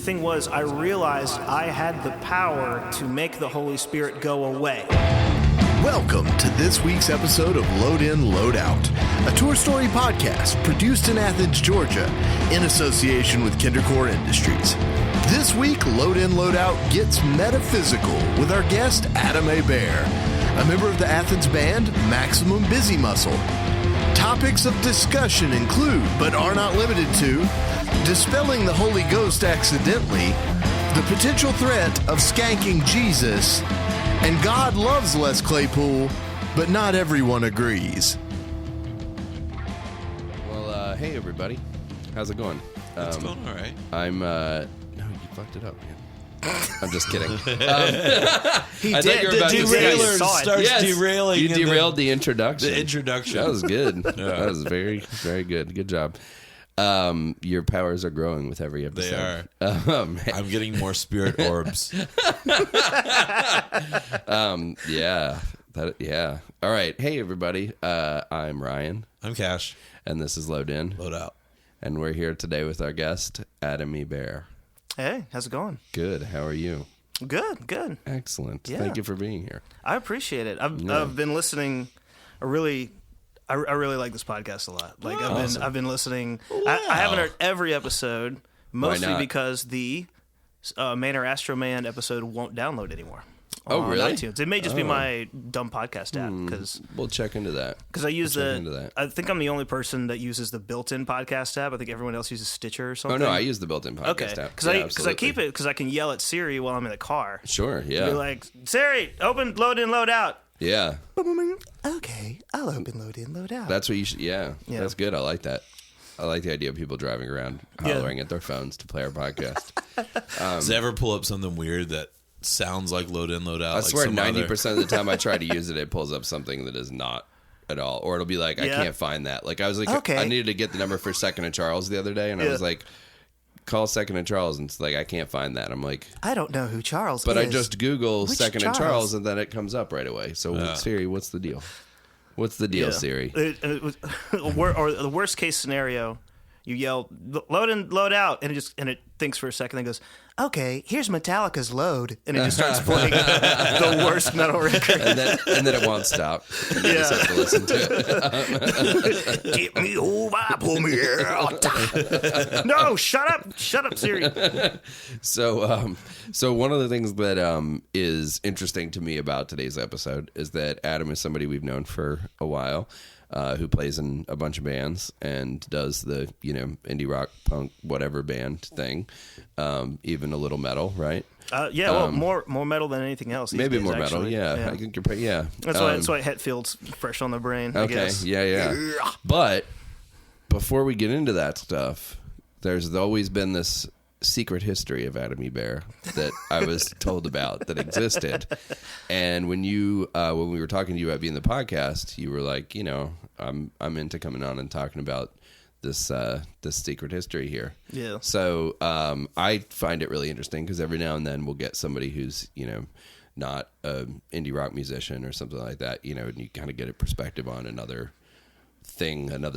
thing was, I realized I had the power to make the Holy Spirit go away. Welcome to this week's episode of Load In, Load Out, a tour story podcast produced in Athens, Georgia, in association with Kindercore Industries. This week, Load In, Load Out gets metaphysical with our guest, Adam Hebert, a member of the Athens band Maximum Busy Muscle. Topics of discussion include, but are not limited to, dispelling the Holy Ghost accidentally, the potential threat of skanking Jesus, and God loves Les Claypool, but not everyone agrees. Well, hey everybody. How's it going? It's going all right. No, you fucked it up, man. I'm just kidding. He I did. thought you were about to Derailer say- starts derailing. You in derailed the introduction. the introduction. That was good. That was very, very good. Good job. Your powers are growing with every episode. They are. I'm getting more spirit orbs. Yeah. Yeah. All right. Hey, everybody. I'm Ryan, I'm Cash. and this is Load In. Load out. And we're here today with our guest, Adam Hebert. Hey, how's it going? Good. How are you? Good, good. Excellent. Yeah. Thank you for being here. I appreciate it. I've been listening. I really like this podcast a lot. Like I've been listening. I haven't heard every episode, mostly not? because the Manor Astro Man episode won't download anymore. Oh, on really? iTunes. It may just be my dumb podcast app because We'll check into that. I use We'll check into that. I think I'm the only person that uses the built-in podcast app. I think everyone else uses Stitcher or Oh, something. no, I use the built-in podcast Okay, app. because Yeah, I keep absolutely. it because I can yell at Siri while I'm in the car. Sure, yeah. Be like, Siri, open, load in, load out. Yeah. Okay, I'll open, load in, load out. That's what you should, yeah. Yeah. That's good. I like that. I like the idea of people driving around hollering at their phones to play our podcast. Does it ever pull up something weird that sounds like load in, load out? I like swear some 90% of the time I try to use it, it pulls up something that is not at all. Or it'll be like, I Yeah. can't find that. Like, I was like, Okay. I needed to get the number for Second and Charles the other day, and I Yeah. was like, call Second and Charles, and it's like, I can't find that. I'm like, I don't know who Charles but is. I just Google Which Second and Charles? Charles, and then it comes up right away. So, Siri, what's the deal? What's the deal, Yeah. Siri? It was, or the worst case scenario, you yell load in, load out, and it thinks for a second and goes, okay, here's Metallica's Load, and it just starts playing the worst metal record. And then it won't stop. You just have to listen to it. Get me over, pull me out. No, shut up, Siri. So one of the things that is interesting to me about today's episode is that Adam is somebody we've known for a while, who plays in a bunch of bands and does the indie rock, punk, whatever band thing, even a little metal, right? Well, more metal than anything else. These Maybe days, more metal, actually. yeah. I can compare, yeah. That's why Hetfield's fresh on the brain. I Okay, guess. yeah. But before we get into that stuff, there's always been this secret history of Adam Hebert that I was told about that existed. And when we were talking to you about being the podcast, you were like, I'm into coming on and talking about this secret history here. Yeah. So I find it really interesting because every now and then we'll get somebody who's not an indie rock musician or something like that, and you kind of get a perspective on another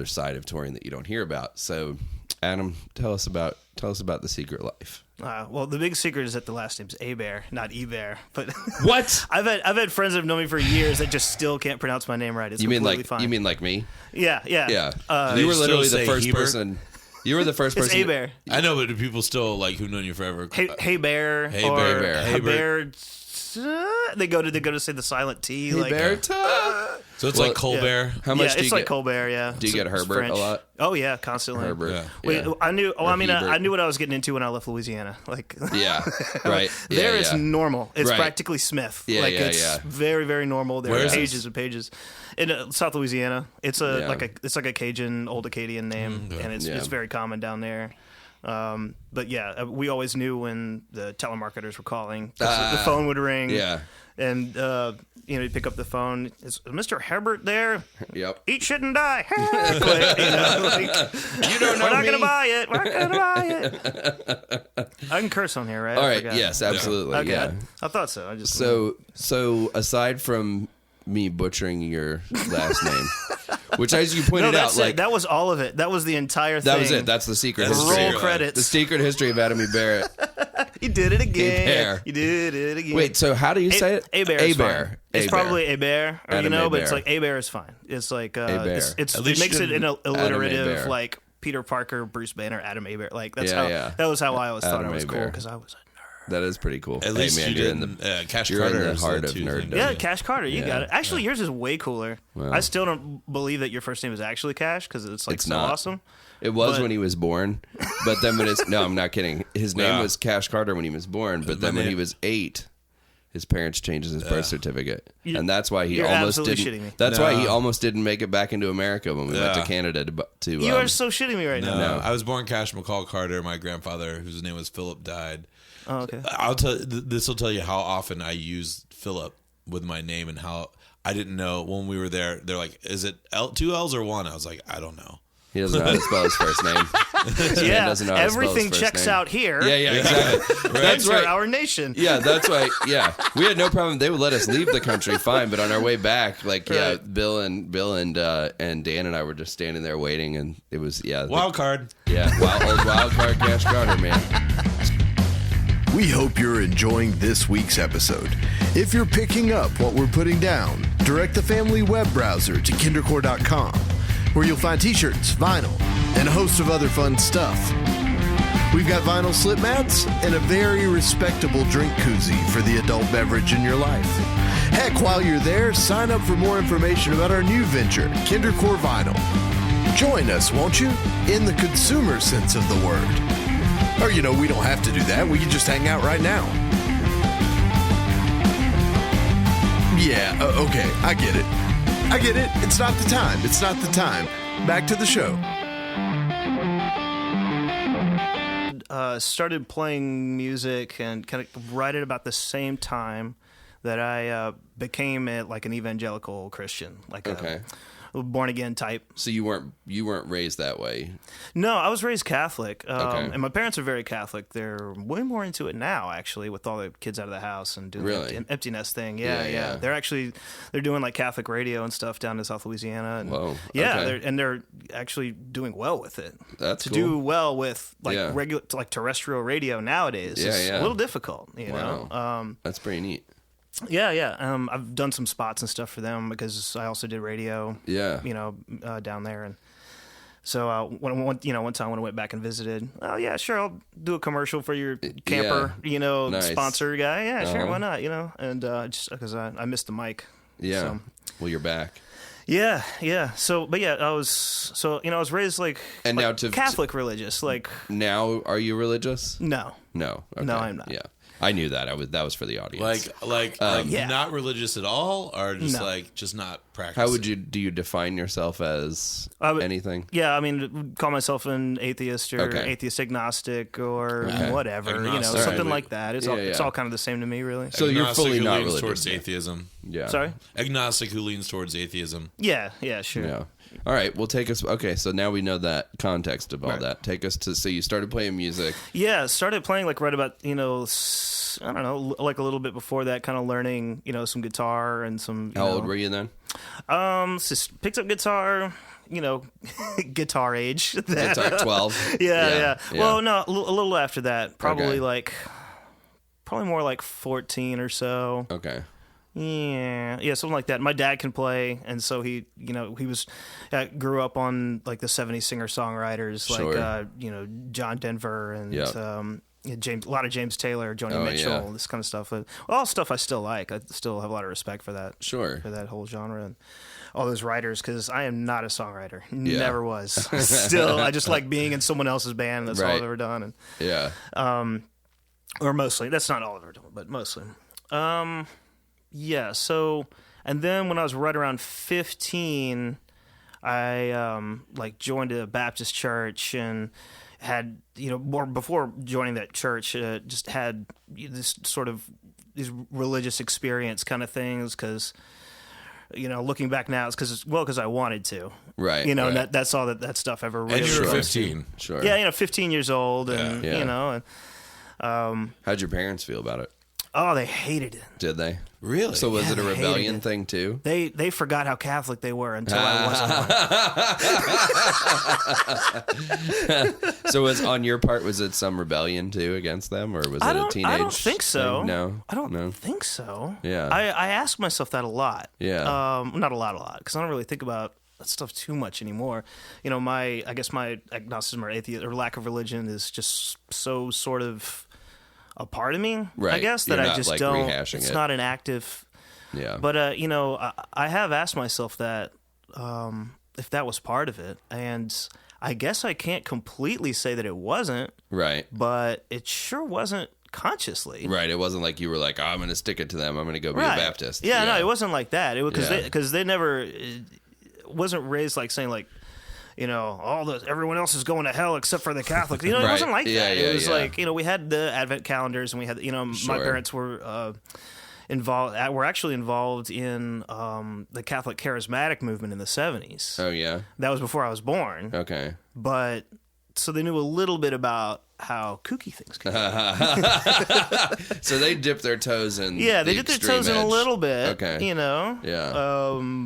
side of touring that you don't hear about. So Adam, tell us about the secret life. Well, the big secret is that the last name's Hebert, not Hebert. But What? I've had friends that have known me for years that just still can't pronounce my name right. It's completely fine. You mean like me? Yeah. Yeah. They You were literally still the say first Hebert? person. You were the first It's person. Hebert. I know, but do people still who've known you forever? Hebert. Hebert. Or Hebert. Hebert. They go to say the silent T. Hebert? So it's like Colbert. How much do it's you like get? Colbert. Yeah. Do you get It's Herbert French. a lot? Oh yeah, constantly. Herbert. Yeah. Wait, Yeah. I knew. Well, Or I mean, I Hebert. knew what I was getting into when I left Louisiana. Like, Yeah. Right. Yeah, there it's yeah. normal. It's Right. practically Smith. Yeah, like yeah, it's yeah. very, very normal. There Where are is pages this? and pages in South Louisiana. It's Yeah. it's like a Cajun, old Acadian name, and it's Yeah. very common down there. But yeah, we always knew when the telemarketers were calling. 'Cause the phone would ring. Yeah. And you'd pick up the phone. Is Mr. Hebert there? Yep. Eat, shit, and die. You don't know We're not me. gonna buy it. We're not gonna buy it. I can curse on here, right? All I right. forgot. Yes, absolutely. Okay. Yeah. I thought so. I just So aside from me butchering your last name, which, as you pointed no, out, that's like it. That was all of it. That was the entire thing. that was it. That's the secret That's history. roll Roll credits. The secret history of Adam Hebert You did it again. Hebert. You did it again. Wait, so how do you say it? Hebert is fine. Hebert. It's probably Hebert, or Adam but it's Hebert. like Hebert is fine. It's like Hebert. it least makes it an alliterative, Hebert. like Peter Parker, Bruce Banner, Adam Hebert. Like that's Yeah. that was how I always thought Adam it was cool Hebert. because I was a nerd. That is pretty cool. At least man, you you're didn't. Cash you're in Carter the is heart the of two nerddom. things. Yeah, Cash Carter, you Yeah. got it. Actually, yours is way cooler. Well. I still don't believe that your first name is actually Cash because it's like It's so not. awesome. It was But- when he was born, but then when no, I'm not kidding. His name Yeah. was Cash Carter when he was born, but then My when he name- was 8, his parents changed his birth certificate, You- and that's why he you're almost absolutely didn't. shitting me. That's why he No. almost didn't make it back into America when we went to Yeah. Canada to You are so shitting me right now. No, I was born Cash McCall Carter. My grandfather, whose name was Philip, died. Oh, okay. I'll tell. This will tell you how often I used Philip with my name and how I didn't know when we were there. They're like, "Is it 2 L's or 1?" I was like, "I don't know." He doesn't know how to spell his first name. This man Yeah, doesn't know how to spell his everything first checks name. out here. Yeah, exactly. That's Enter right. our nation. Yeah, that's why. Yeah, we had no problem. They would let us leave the country, fine. But on our way back, like, yeah, Right. Bill and Dan and I were just standing there waiting, and it was Wild card. old wild card Cash Carter, man. We hope you're enjoying this week's episode. If you're picking up what we're putting down, direct the family web browser to kindercore.com, where you'll find t-shirts, vinyl, and a host of other fun stuff. We've got vinyl slip mats and a very respectable drink koozie for the adult beverage in your life. Heck, while you're there, sign up for more information about our new venture, Kindercore Vinyl. Join us, won't you? In the consumer sense of the word. Or, we don't have to do that. We can just hang out right now. Yeah, okay, I get it. It's not the time. Back to the show. Started playing music and kind of right at about the same time that I became an evangelical Christian, like Okay. a born again type. So you weren't raised that way. No, I was raised Catholic, Okay. and my parents are very Catholic. They're way more into it now, actually, with all the kids out of the house and doing Really? the empty nest thing. Yeah, Yeah. yeah. They're doing like Catholic radio and stuff down in South Louisiana. And, Whoa, Yeah, okay. they're actually doing well with it. That's to cool. do well with Yeah. regular terrestrial radio nowadays. Yeah, is yeah. a little difficult. Wow. know. That's pretty neat. Yeah. I've done some spots and stuff for them because I also did radio. Yeah. Down there, and so one time when I went back and visited, oh yeah, sure, I'll do a commercial for your camper, Nice. sponsor guy. Yeah, sure, Uh-huh. why not? And just because I missed the mic. Yeah. So, Well, you're back. yeah. So, but yeah, I was raised And now to Catholic religious, Now, are you religious? no. No. Okay. No, I'm not. Yeah. I knew that. That was for the audience. Yeah. Not religious at all, or just No. just not practicing. How do you define yourself as anything? Yeah, I mean, call myself an atheist or Okay. atheist agnostic or Okay. whatever, Agnostic. something Alright. like that. It's Yeah. all kind of the same to me, really. So you're Agnostic fully who not leans religious. towards yeah. atheism. Yeah. Sorry? Agnostic who leans towards atheism. Yeah, sure. Yeah. All right. Well, take us. Okay. So now we know that context of all Right. that. Take us to. So you started playing music. Yeah, started playing right about I don't know, like a little bit before that, kind of learning some guitar and some. How old were you then? Just picked up guitar. Guitar age. Guitar 12. Yeah. Well, no, a little after that. Probably Okay. probably more like 14 or so. Okay. Yeah, something like that. My dad can play, and so he was grew up on the 70s singer songwriters Sure. John Denver and Yep. a lot of James Taylor, Joni Oh, Mitchell, yeah. this kind of stuff. All stuff I still like. I still have a lot of respect for that. Sure. For that whole genre and all those writers, because I am not a songwriter. Yeah. Never was. Still, I just like being in someone else's band. That's all Right. I've ever done. And Yeah. or mostly. That's not all I've ever done, but mostly. Yeah, so, and then when I was right around 15, I joined a Baptist church and had, more before joining that church, just had this sort of these religious experience kind of things, because looking back now, it's because I wanted to. Right. And right. that's all that stuff ever really And you were Sure. 15. Sure. Yeah, 15 years old, and Yeah. and How'd your parents feel about it? Oh, they hated it. Did they? Really? So was Yeah, it a they hated rebellion it. thing too? They forgot how Catholic they were until I wasn't one. So was on your part, was it some rebellion too against them, or was it a teenage? I don't think so. thing? No, I don't think so. Yeah. I ask myself that a lot. Yeah. Not a lot, because I don't really think about that stuff too much anymore. You know, I guess my agnosticism or atheism or lack of religion is just so sort of a part of me. I Right. guess that You're I not, just like, don't. rehashing It's it. not an active. Yeah. But you know, I have asked myself that if that was part of it, and I guess I can't completely say that it wasn't, Right. but it sure wasn't consciously. Right. It wasn't like you were like, oh, I'm going to stick it to them. I'm going to go be a Baptist. Yeah, no, it wasn't like that. It was Yeah. because they never it wasn't raised like saying like, you know, everyone else is going to hell except for the Catholics. You know, it Right. wasn't like Yeah, that. yeah, It was yeah. like, you know, we had the Advent calendars and we had, you know, my Sure. parents were involved. Were actually involved in the Catholic charismatic movement in the 70s. Oh yeah. That was before I was born. Okay. But so they knew a little bit about how kooky things could be. So they dipped their toes in. Yeah, they dipped their extreme toes in a edge. little bit. Okay. You know. Yeah.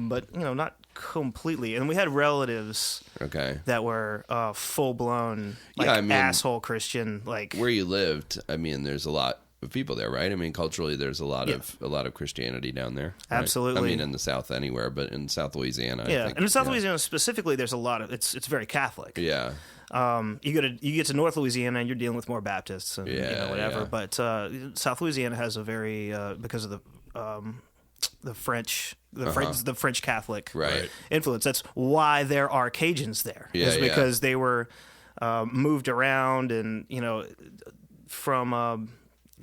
But you know, not completely. And we had relatives Okay. that were full blown like Yeah, I mean- asshole Christian. Like Where you lived, I mean, there's a lot of people there, right? I mean, culturally, there's a lot of Christianity down there. Right? Absolutely. I mean, in the South anywhere, but in South Louisiana, I yeah, think, and in South Louisiana specifically, there's a lot of it's very Catholic. Yeah. You get to North Louisiana and you're dealing with more Baptists and you Yeah, know, whatever. yeah. But South Louisiana has a very because of the French the French Catholic Right. influence. That's why there are Cajuns there. Yeah, is yeah. because they were moved around and you know from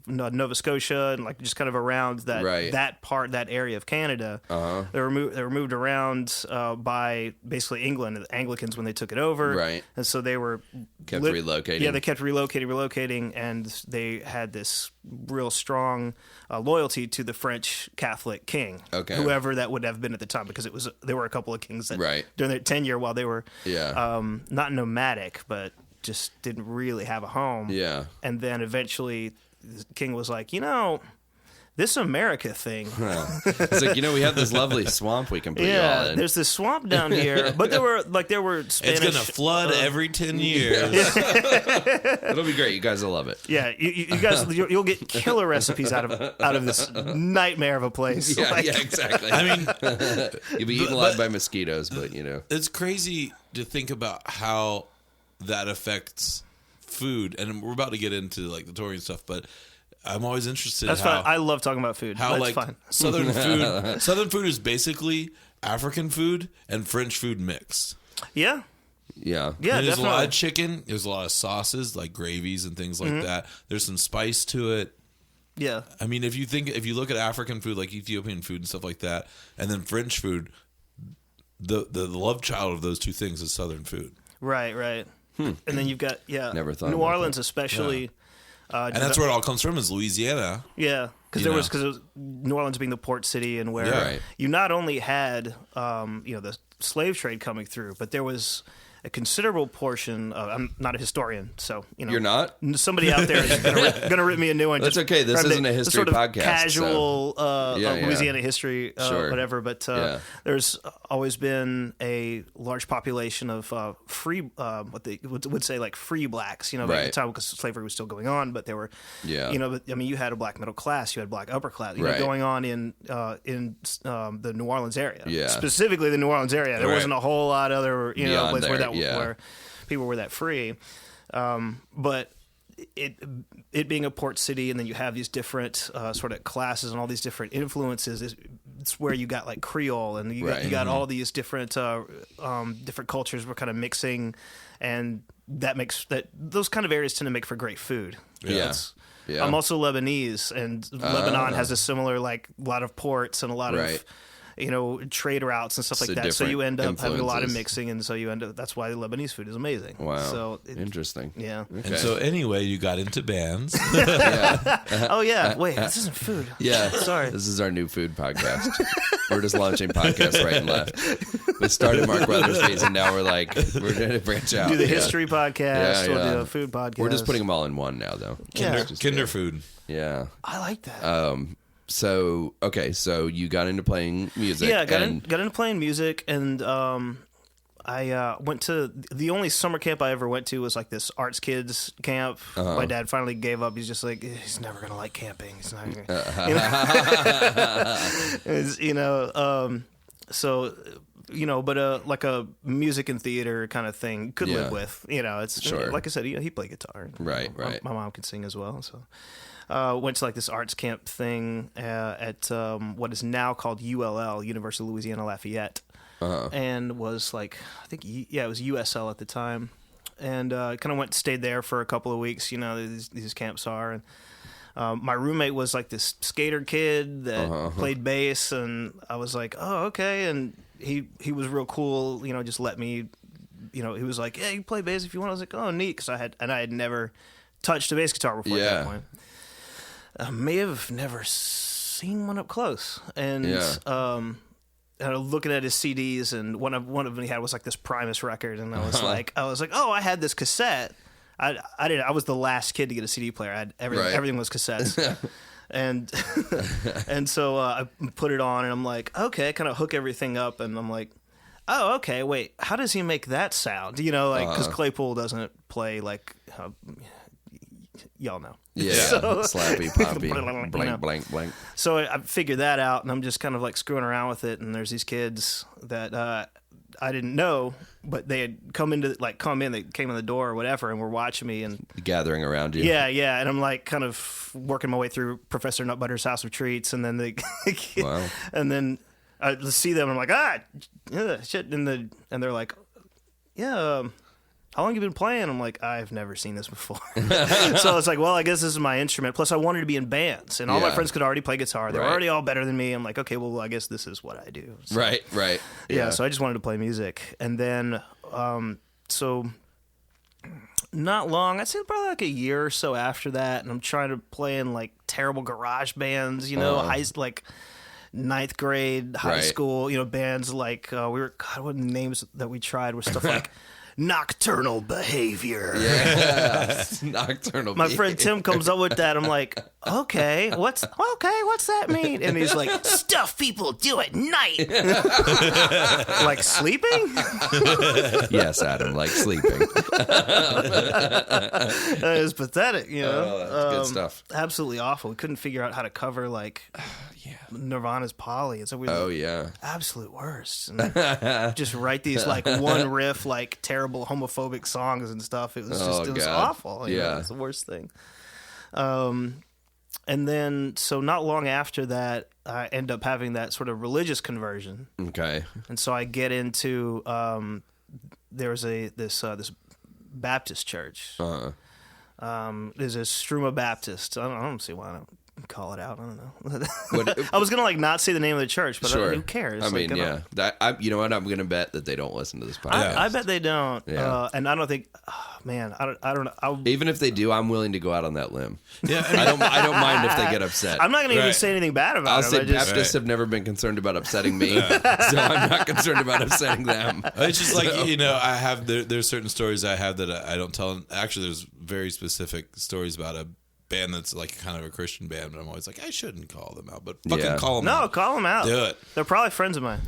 Nova Scotia and like just kind of around that Right. that area of Canada. They were moved around by basically England, the Anglicans when they took it over. Right. And so they were Kept relocating. Yeah, they kept relocating, and they had this real strong loyalty to the French Catholic king, Okay. whoever that would have been at the time, because there were a couple of kings that Right. during their tenure while they were Yeah. not nomadic, but just didn't really have a home. Yeah. And then eventually the king was like, you know, this America thing. It's like, you know, we have this lovely swamp we can put you all Yeah, in. there's this swamp down here, but there were Spanish. It's gonna flood every 10 years. It'll be great. You guys will love it. Yeah, you guys, you'll get killer recipes out of this nightmare of a place. Yeah, Like, yeah, exactly. I mean, You'll be eaten alive by mosquitoes, but you know. it's crazy to think about how that affects food, and we're about to get into like the Tory and stuff, but I'm always interested That's how fine. I love talking about food. how That's like fine. southern food is basically African food and French food mixed. Yeah, Yeah. yeah, There's a lot definitely. of chicken. There's a lot of sauces like gravies and things like that. There's some spice to it. Yeah, I mean, if you look at African food like Ethiopian food and stuff like that, and then French food, the love child of those two things is Southern food. right. And then you've got Never thought New about Orleans, especially. And that's where it all comes from, is Louisiana. Yeah, because You know. because New Orleans being the port city, and where Yeah. Right. you not only had the slave trade coming through, but there was a considerable portion of. I'm not a historian, so you know You're not? Somebody out there is going to rip me a new one. That's just okay. This from isn't a the history sort of podcast, Casual Yeah, yeah. Louisiana history, Sure. whatever. But Yeah. there's always been a large population of free, what they would say like free blacks. You know, at the Right. time because slavery was still going on, but there were, Yeah. you know, but, I mean, you had a black middle class, you had black upper class, you Right. know, going on in the New Orleans area. Yeah. Specifically the New Orleans area. There Right. wasn't a whole lot of other, you know, Beyond places where there, that yeah. where people were that free. But it being a port city, and then you have these different sort of classes and all these different influences. It's where you got like Creole, and you Right. got all these different different cultures were kind of mixing, and that makes those kind of areas tend to make for great food. Yeah. It's- Yeah. I'm also Lebanese, and Lebanon has a similar like lot of ports and a lot Right. of trade routes and stuff like So that. So you end up having a lot of influences. mixing, and so you end up. That's why Lebanese food is amazing. Wow. So Interesting. yeah. Okay. And so anyway, you got into bands. Oh yeah. Wait, this isn't food. Yeah. Sorry. This is our new food podcast. We're just launching podcasts right and left. We started Mark Weathersby's, and now we're going to branch out. Do the history podcast. Yeah, We'll yeah. do a food podcast. We're just putting them all in one now, though. Yeah. Kinder food. Yeah. I like that. So you got into playing music. Yeah, got into playing music, and I went to the only summer camp I ever went to was like this arts kids camp. My dad finally gave up. He's just like, he's never gonna like camping. He's not gonna, so but like a music and theater kind of thing could live with. It's Sure. like I said, he played guitar. Right. My mom can sing as well, so. Went to like this arts camp thing at what is now called ULL, University of Louisiana Lafayette, and was like it was USL at the time, and kind of stayed there for a couple of weeks. These camps are, and my roommate was like this skater kid that played bass, and I was like, oh okay, and he was real cool. Just let me, he was like, yeah, you play bass if you want. I was like, oh neat, because I had never touched a bass guitar before at that point. I may have never seen one up close, and looking at his CDs, and one of them he had was like this Primus record, and I was like, oh, I had this cassette. I was the last kid to get a CD player. I had everything was cassettes, and so I put it on, and I'm like, okay, kind of hook everything up, and I'm like, oh, okay, wait, how does he make that sound? Because Claypool doesn't play like. Y'all know. Yeah, slappy, poppy, blank, blank, blank. So I figured that out, and I'm just kind of like screwing around with it. And there's these kids that I didn't know, but they had come in. They came in the door or whatever, and were watching me and gathering around you. Yeah. And I'm like kind of working my way through Professor Nutbutter's House of Treats, and then wow. And then I see them, and I'm like, shit, and they're like, yeah. How long have you been playing? I'm like, I've never seen this before. So I was like, well, I guess this is my instrument. Plus, I wanted to be in bands, and all my friends could already play guitar. They were already all better than me. I'm like, okay, well, I guess this is what I do. So, right. Yeah, so I just wanted to play music. And then, so not long, I'd say probably like a year or so after that, and I'm trying to play in like terrible garage bands, like ninth grade, high school, bands like, what names that we tried were stuff like, Nocturnal Behavior. Yeah, Nocturnal My Behavior. friend Tim comes up with that. I'm like, okay, what's that mean? And he's like, stuff people do at night. Like sleeping? Yes, Adam, like sleeping. It was pathetic, Oh, that's good stuff. Absolutely awful. We couldn't figure out how to cover Nirvana's Polly. It's absolute worst. And just write these like one riff, like terrible homophobic songs and stuff. It was just it was awful. It was the worst thing. And then so not long after that, I end up having that sort of religious conversion. Okay. And so I get into there was this Baptist church. There's a Struma Baptist. I don't see why I don't call it out. I don't know. I was gonna not say the name of the church, but who cares? I mean, you know what? I'm gonna bet that they don't listen to this podcast. I bet they don't. Yeah. And I don't think. Oh, man, I don't know. Even if they do, I'm willing to go out on that limb. Yeah, I don't mind if they get upset. I'm not gonna even say anything bad about I'll them. say Baptists have never been concerned about upsetting me, so I'm not concerned about upsetting them. It's just like I have there's certain stories I have that I don't tell. Actually, there's very specific stories about a band that's like kind of a Christian band, but I'm always like, I shouldn't call them out, but fucking call them out. No, call them out. Do it. They're probably friends of mine.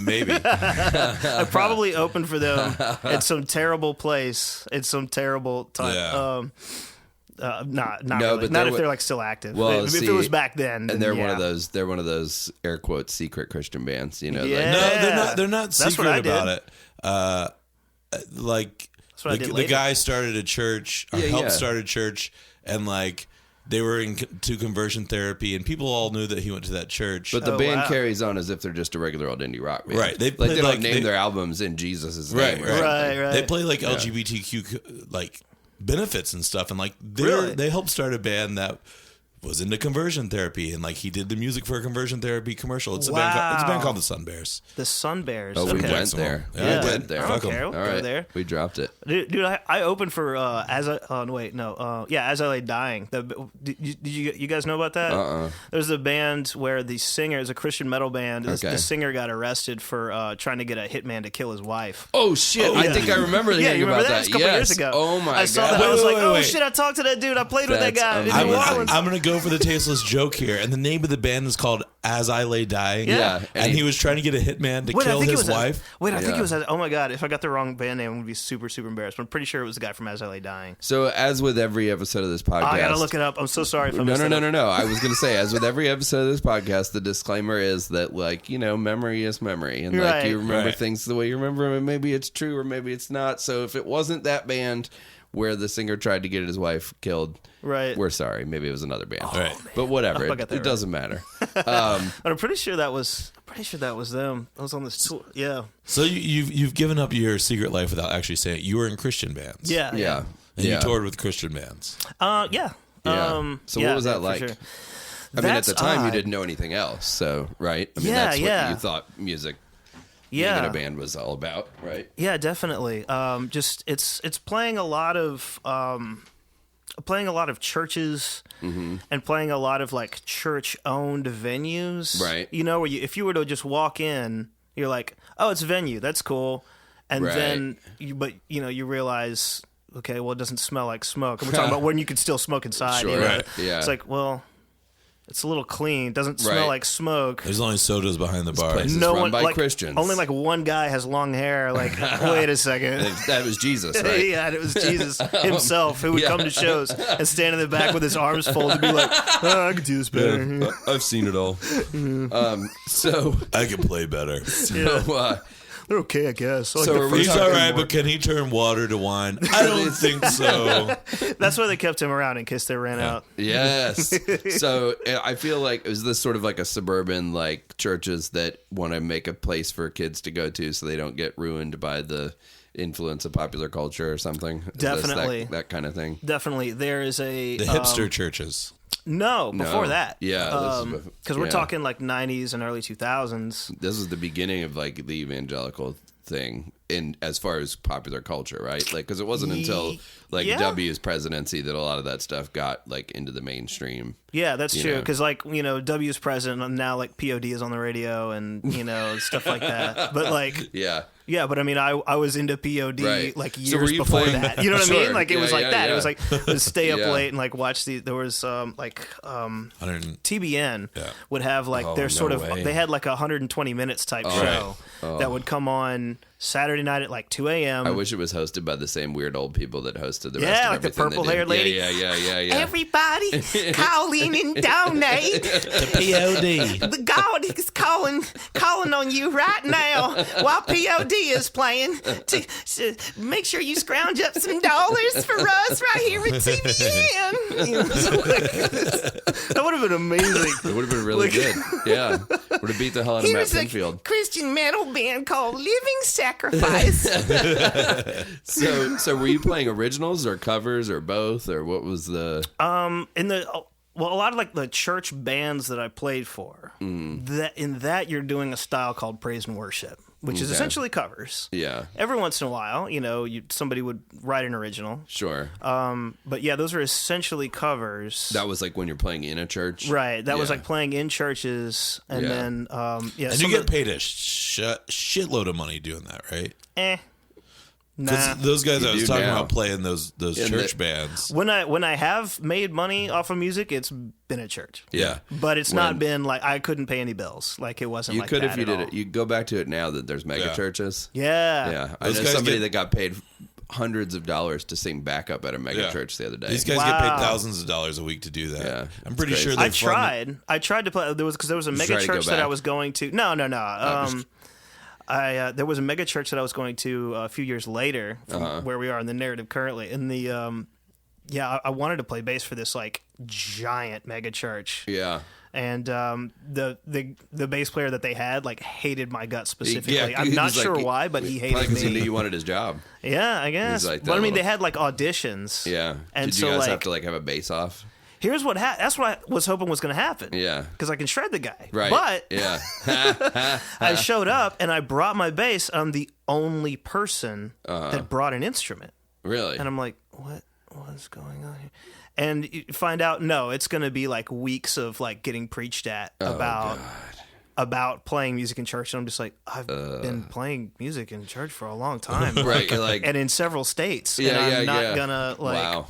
Maybe. I probably opened for them at some terrible place at some terrible time. Yeah. Not No, really. but Not if they're like still active. Well, if it was back then, and they're one of those. They're one of those air quotes secret Christian bands. Yeah. No, they're not That's what secret I did. about it. Like That's what I did the later. guy started a church, or helped start a church, and like they were into conversion therapy, and people all knew that he went to that church. But the band carries on as if they're just a regular old indie rock band. Right. They don't name their albums in Jesus' name. Right. They play like LGBTQ like benefits and stuff, and like they helped start a band that was into conversion therapy, and like he did the music for a conversion therapy commercial. It's a Wow. band called the Sun Bears. The Sun Bears. Oh, we Okay. went there. Yeah, We went there. I don't Fuck 'em. care. We'll All go right, there. we dropped it. Dude, I opened for As I Lay Dying. Did you guys know about that? There's a band where the singer is a Christian metal band. Okay. The singer got arrested for trying to get a hitman to kill his wife. Oh shit! Oh, I yeah. think I remember Yeah, hearing you remember about that? It was a couple years Yes. ago. Oh my I saw god! that. I was Wait, like, wait, oh wait. shit! I talked to that dude. I played with that That's guy. amazing. I'm gonna go for the tasteless joke here, and the name of the band is called As I Lay Dying. Yeah. and he was trying to get a hitman to Wait, kill I think his it was wife. I think Yeah. it was. Oh my god! If I got the wrong band name, I'm gonna be super embarrassed. But I'm pretty sure it was the guy from As I Lay Dying. So, as with every episode of this podcast, I gotta look it up. I'm so sorry if I missed it. No. I was gonna say, as with every episode of this podcast, the disclaimer is that, like, memory is memory, and like Right. you remember Right. things the way you remember them, and maybe it's true or maybe it's not. So, if it wasn't that band where the singer tried to get his wife killed, Right. we're sorry. Maybe it was another band, Right. but whatever. I got that It right. doesn't matter. But I'm pretty sure that was. them. I was on this tour. Yeah. So you've given up your secret life without actually saying it. You were in Christian bands. Yeah. Yeah, and yeah. you toured with Christian bands. Yeah. Yeah. So yeah, what was that for like? sure. I mean, at That's the time, you odd. didn't know anything else, so right? I mean, Yeah, that's yeah. what you thought music, being Yeah. in a band, was all about, right? Yeah, definitely. Just it's playing a lot of churches and playing a lot of like church-owned venues. Right. Where if you were to just walk in, you're like, oh, it's a venue. That's cool. And Right. then you realize, okay, well, it doesn't smell like smoke. And we're talking about when you could still smoke inside. Sure. you know? Right. Yeah. It's like, well, it's a little clean. It doesn't smell Right. like smoke. There's only sodas behind the bar. place is run by like, Christians. Only like one guy has long hair. Like, wait a second. That was Jesus, right? Yeah, and it was Jesus himself who would yeah. come to shows and stand in the back with his arms folded and be like, oh, I could do this better. I've seen it all. So, I can play better. They're okay, I guess. I like So the are we first He's talking all record right, more. but can he turn water to wine? I don't think so. That's why they kept him around in case they ran out. yes. So I feel like, is this sort of like a suburban, like churches that want to make a place for kids to go to so they don't get ruined by the influence of popular culture or something? Is this Definitely. that kind of thing. Definitely. There is a... The hipster churches. No, before No. that. Yeah, Because we're yeah. talking like 90s and early 2000s. This is the beginning of like the evangelical thing in as far as popular culture, right? Like, because it wasn't until like Yeah. W's presidency that a lot of that stuff got like into the mainstream. Yeah, that's You true. know. Because, like, W's president, and now, like, POD is on the radio and, stuff like that. But, like, Yeah. yeah, but I mean, I was into POD, Right. like, So years were you before playing- that. You know what I mean? Sure. Like, it was Yeah, like yeah, that. It yeah. was like, would stay up Yeah. late and, like, watch there was, 100. TBN Yeah. would have, like, Oh, their no sort of, way. they had, like, a 120 minutes type show that would come on Saturday night at, like, 2 a.m. I wish it was hosted by the same weird old people that hosted the rest Yeah, of like the everything they purple-haired did. lady. Yeah. Everybody, call in and donate. The POD. The God is calling on you right now while POD is playing to make sure you scrounge up some dollars for us right here at TBN. That would have been amazing. It would have been really good. Yeah. Would have beat the hell out of Matt Here's a Pinfield. Christian metal band called Living Sacrifice. So were you playing originals or covers or both, or what was the... A lot of like the church bands that I played for, that you're doing a style called praise and worship, which is Okay. essentially covers. Yeah, Every once in a while, somebody would write an original. sure. But yeah, those are essentially covers. That was like when you're playing in a church? Right. That was Yeah. like playing in churches, and Yeah. then And some you of get paid a shitload of money doing that, right? Nah. Because those guys You I was do talking now. about playing those Yeah, church the- bands. When I have made money off of music, it's been at church. Yeah. But it's When- not been like I couldn't pay any bills. Like it wasn't. You like could that if you at did all. it. You go back to it now that there's mega Yeah. churches. Yeah. Yeah, I Those know guys somebody get- that got paid hundreds of dollars to sing backup at a mega Yeah. church the other day. These guys get paid Wow. thousands of dollars a week to do that. Yeah, I'm it's pretty crazy. sure they're I tried to play. There was a you mega try to go church that I back? was going to. No. There was a mega church that I was going to a few years later from where we are in the narrative currently. In the I wanted to play bass for this like giant mega church. Yeah. And the bass player that they had like hated my guts specifically. Yeah, I'm he not was like- sure why, but he Probably hated because he knew me. you wanted his job. Yeah, I guess. like But I that mean, they little- had like auditions. Yeah. And Did so you guys like have to like have a bass off? here's what that's what I was hoping was going to happen. Yeah. Because I can shred the guy. Right. But yeah. I showed up and I brought my bass. I'm the only person that brought an instrument. Really? And I'm like, what is going on here? And you find out, no, it's going to be like weeks of like getting preached at about playing music in church. And I'm just like, I've been playing music in church for a long time. Right. You're like, and in several states. Yeah, and I'm yeah, not yeah. gonna like, wow.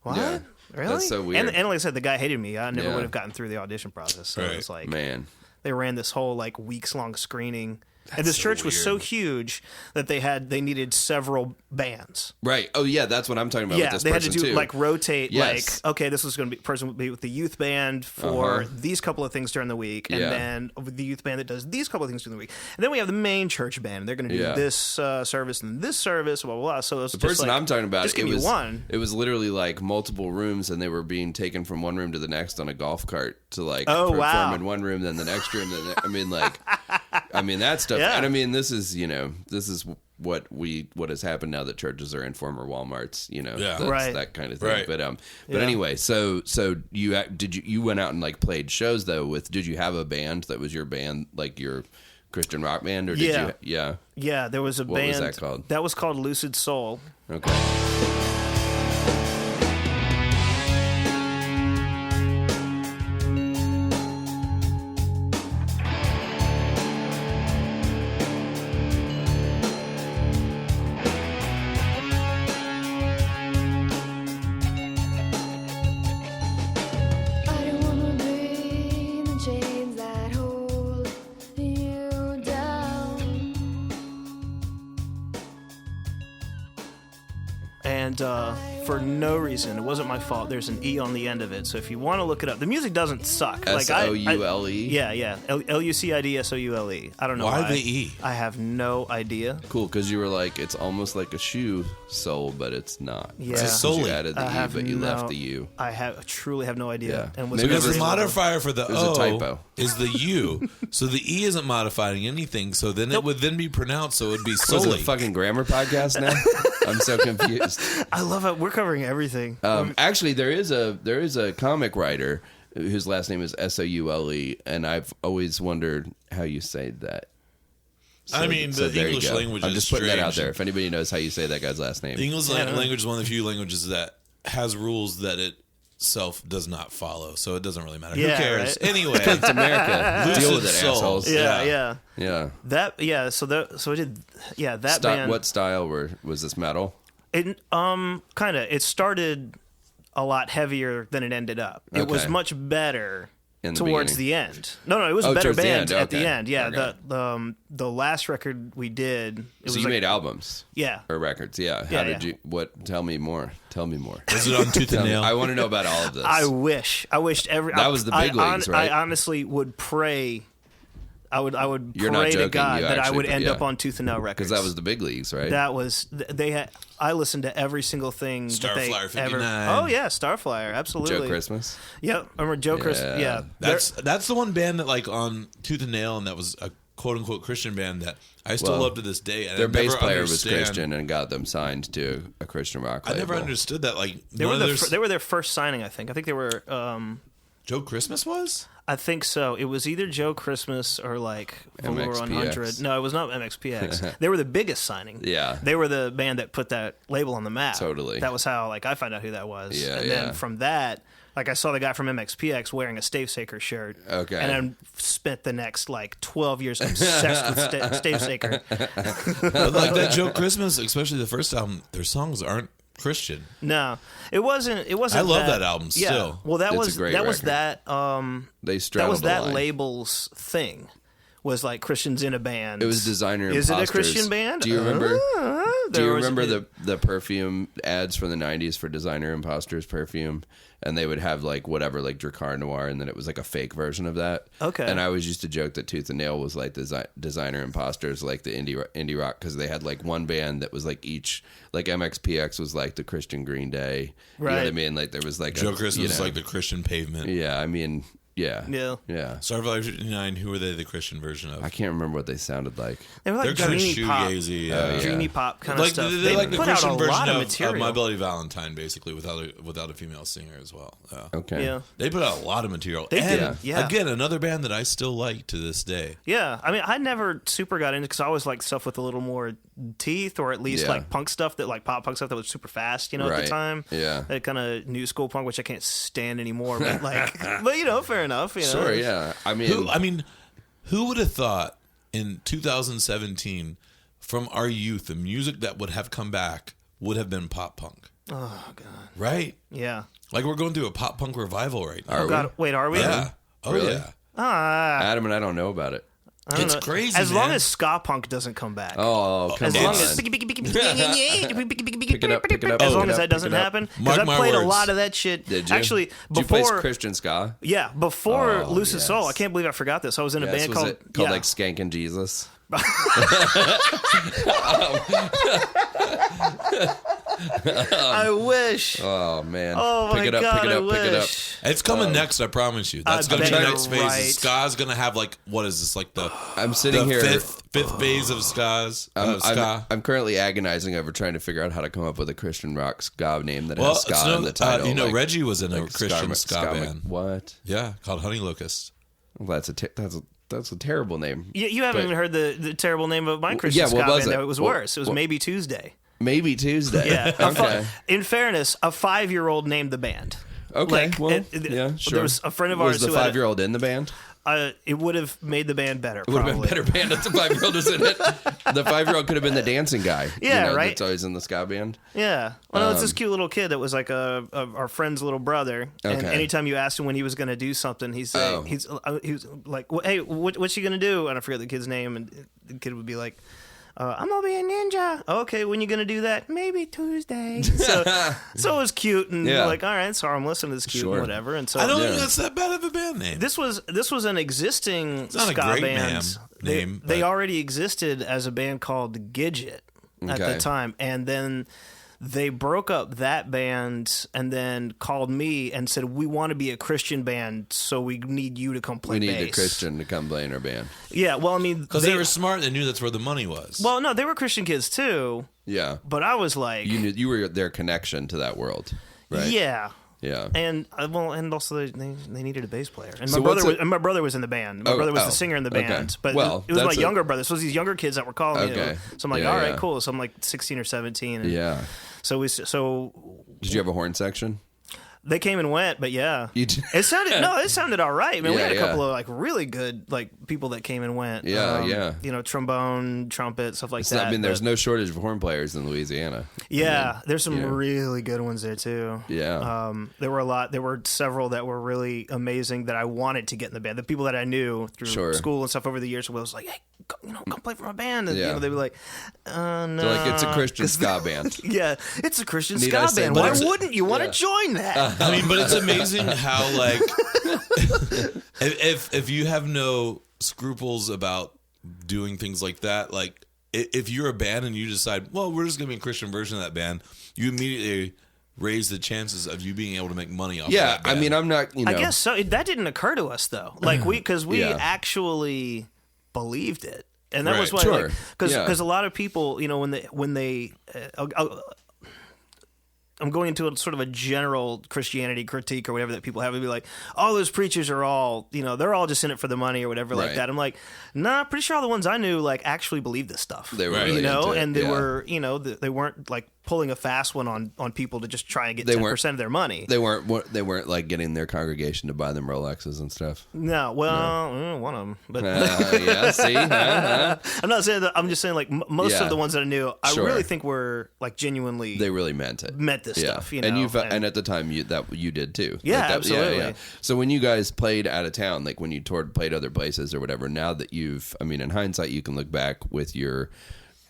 what? Yeah. Really? That's so weird. And like I said, the guy hated me. I never Yeah. would have gotten through the audition process. So Right. it was like, Man. they ran this whole like weeks long screening. And this church was so huge that they needed several bands. Right. Oh, yeah. That's what I'm talking about Yeah, with this they had to person, do too. like rotate. Yes. Like, okay, this was going to be person would be with the youth band for these couple of things during the week, and Yeah. then the youth band that does these couple of things during the week, and then we have the main church band. They're going to do Yeah. this service and this service, blah blah blah. So it was The just person like, I'm talking about, just give me one. It was literally like multiple rooms, and they were being taken from one room to the next on a golf cart to like perform in one room, then the next room. Then I mean, like, that stuff. Yeah. And I mean, this is what has happened now that churches are in former Walmarts. That's Right. that kind of thing. Right. But Yeah. anyway, so you went out and like played shows though did you have a band that was your band, like your Christian rock band, or did Yeah. you? Yeah. Yeah, there was a What band. was that called? That was called Lucid Soul. Okay. I don't wanna be the chains that hold you down. And for no reason, it wasn't my fault. There's an E on the end of it. So if you want to look it up, the music doesn't suck. Soule? Yeah. LUCIDSOULE. I don't know Why why. the E? I have no idea. Cool, because you were like, it's almost like a shoe sole, but it's not. Yeah. Right? It's 'Cause Soule. You added the I E, have but you no- left the U. I truly have no idea. Yeah. And was Maybe Because it the was- modifier for the it was a O typo. is the U, so the E isn't modifying anything. So then it would then be pronounced. So it would be Was Soule. it a fucking grammar podcast now? I'm so confused. I love it. We're covering everything. Actually, there is a comic writer whose last name is Soule, and I've always wondered how you say that. I mean, the there you English go. language I'm is just putting that out strange. there. If anybody knows how you say that guy's last name, The English I don't know. language is one of the few languages that has rules that itself does not follow, so it doesn't really matter. Yeah, Who cares? right. Anyway, it's America. Lucid Deal with it, Soul. assholes. yeah. Yeah. So I did. Yeah, that band. What style was this metal? It kind of. It started a lot heavier than it ended up. It was Okay. much better In the towards beginning. the end. No, it was a better towards the band end, at the okay. end. Yeah, Okay. the last record we did. It So was you like, made albums yeah. or records? Yeah. How Yeah, did yeah. you? What? Tell me more. Tell me more. is it on Tooth and Tell me. Nail? I want to know about all of this. I wished every. That was the big leagues, right? I honestly would pray. I would You're not pray to joking, God you that I actually- would end yeah. up on Tooth and Nail Records. because that was the big leagues, right? That was they had. I listened to every single thing that they Starflyer ever. 59. Oh yeah, Starflyer, absolutely. Joe Christmas. Yep, I remember Joe Christmas. Yeah, That's the one band that like on Tooth and Nail, and that was a quote unquote Christian band that I still Well, love to this day. And Their I bass never player was understand- Christian and got them signed to a Christian rock I label. never understood that. Like they none were of their they were their first signing. I think they were. Joe Christmas was. I think so. It was either Joe Christmas or like Velour MXPX. 100. No, it was not MXPX. They were the biggest signing. Yeah. They were the band that put that label on the map. Totally. That was how like I found out who that was. Yeah, and yeah. then from that, like I saw the guy from MXPX wearing a Stavesaker shirt. Okay. And then spent the next like 12 years obsessed with Stavesaker. But like that Joe Christmas, especially the first album, their songs aren't Christian. No, it wasn't. It wasn't. I love that album still. Well, that It's a was great that was record. that. They That straddled was the that line. label's thing. Was like Christians in a band. It was Designer Is Imposters. it a Christian band? Do you remember? Do you There was- remember the perfume ads from the 90s for Designer Imposters perfume? And they would have like whatever, like Dracar Noir, and then it was like a fake version of that. Okay. And I always used to joke that Tooth and Nail was like Designer Imposters, like the indie rock, because they had like one band that was like each, like MXPX was like the Christian Green Day. You know what I Right. mean? Like there was like Joe Christmas you is know, like the Christian Pavement. yeah, I mean, Yeah. Yeah. Yeah. Starflight 59, who were they the Christian version of? I can't remember what they sounded like. They were like They're kind of dreamy pop, shoegazy. dreamy pop kind of Like, stuff. they're like the put out Christian a version lot of of material. My Bloody Valentine, basically, without a female singer as well. Yeah. Okay. Yeah. They put out a lot of material. They and did, yeah. Again, another band that I still like to this day. Yeah, I mean, I never super got into because I always liked stuff with a little more teeth, or at least Yeah. like punk stuff like pop punk stuff that was super fast, at Right. the time. Yeah. That kind of new school punk, which I can't stand anymore. But but fair enough. Sure, yeah. I mean, Who would have thought in 2017, from our youth, the music that would have come back would have been pop punk? Oh God. Right? Yeah. Like we're going through a pop punk revival right now. Are Oh God. Wait, are we? Yeah. Oh Really? yeah. Adam and I don't know about it. I don't It's know. crazy, As long man. as ska punk doesn't come back. Oh, come As on. long as Pick it up, pick it up, as pick long it as up, that doesn't pick it up. happen, because Mark I my played a words. lot of that shit. Did you? Actually, Did you play before Christian ska? before Oh, Lucid yes. Soul, I can't believe I forgot this. I was in a Yes, band was called it called like Skanking Jesus? I wish. Oh man. Oh my pick it up, God, pick it up, I pick it up. wish. It's coming next, I promise you. That's I going to be bet the next you're phase. right. Ska's going to have like, what is this, like I'm sitting the here. fifth phase of Ska's? Ska? I'm currently agonizing over trying to figure out how to come up with a Christian rock ska name that has ska in the title. you know, Reggie was in a like Christian ska band. What? Yeah, called Honey Locust. Well, that's a terrible name. You haven't But- even heard the terrible name of my Christian Yeah, ska what was band. it? Though. It was What- worse. It was what- Maybe Tuesday. Maybe Tuesday. Yeah. Okay. In fairness, a 5-year-old named the band. Okay. Like, Well, yeah, yeah, sure. There was a friend of Was ours the who had 5-year-old in the band? it would have made the band better. It would have been probably. a better band if the 5-year-old was in it. The 5-year-old could have been the dancing guy. Yeah, right. That's always in the ska band. Yeah. Well, no, it's this cute little kid that was like our friend's little brother. And Okay. anytime you asked him when he was going to do something, he Oh. was like, "Hey, what's she going to do?" And I forget the kid's name, and the kid would be like, "I'm gonna be a ninja." Okay, when you gonna do that? Maybe Tuesday. So it was cute, and Yeah. like, all right, so I'm listening to this cute Sure. and whatever. And so I don't Yeah. think that's that bad of a band name. this was an existing not a ska great band. name, They but- already existed as a band called Gidget at Okay. the time, and then they broke up that band and then called me and said, "We want to be a Christian band, so we need you to come play We need bass." a Christian to come play in our band. Yeah, well, I mean, Because they were smart. They knew that's where the money was. well, no, they were Christian kids too, Yeah. but I was like, You were their connection to that world, right? yeah. Yeah. And and also they needed a bass player, and So my brother was in the band. My brother was the singer in the okay. band, but Well, it was my that's younger brother. So it was these younger kids that were calling me. Okay. So I'm like, Yeah, all right, yeah. cool. So I'm like 16 or 17. And Yeah. So Did you have a horn section? they came and went, but yeah, You did- it sounded all right. Man, we Yeah, had a yeah. couple of like really good like people that came and went. Yeah, yeah. You know, trombone, trumpet, stuff like So, that. I mean, there's but- no shortage of horn players in Louisiana. Yeah, there's some yeah. really good ones there too. Yeah. There were a lot. There were several that were really amazing that I wanted to get in the band. The people that I knew through Sure. school and stuff over the years was like, "Hey, come play for my band." And Yeah. they'd be like, "No." They're like, it's a Christian ska band. Yeah, it's a Christian Need I ska say band. more? Why wouldn't you want to join that? I mean, but it's amazing how like if you have no scruples about doing things like that, like if you're a band and you decide, well, we're just gonna be a Christian version of that band, you immediately raise the chances of you being able to make money off of Yeah. that I band. mean, I'm not, you know. I guess so. That didn't occur to us though. Like because we Yeah. actually believed it, and that was Right. why, Sure. because Yeah. a lot of people, you know, when they I'm going into a sort of a general Christianity critique or whatever that people have to be like, oh, those preachers are all, you know, they're all just in it for the money or whatever like Right. that. I'm like, nah, pretty sure all the ones I knew like actually believed this stuff. They were Right. really you know, into it. and they Yeah. were, you know, they weren't like pulling a fast one on people to just try and get They 10% of their money. They weren't like getting their congregation to buy them Rolexes and stuff. No, well, one of them, but Yeah, see? I'm not saying that. I'm just saying like most Yeah. of the ones that I knew, I Sure. really think were like genuinely They really meant it. meant this Yeah. stuff. You know, And at the time you did too. Yeah, Like that- absolutely. So when you guys played out of town, like when you played other places or whatever, now that I mean, in hindsight, you can look back with your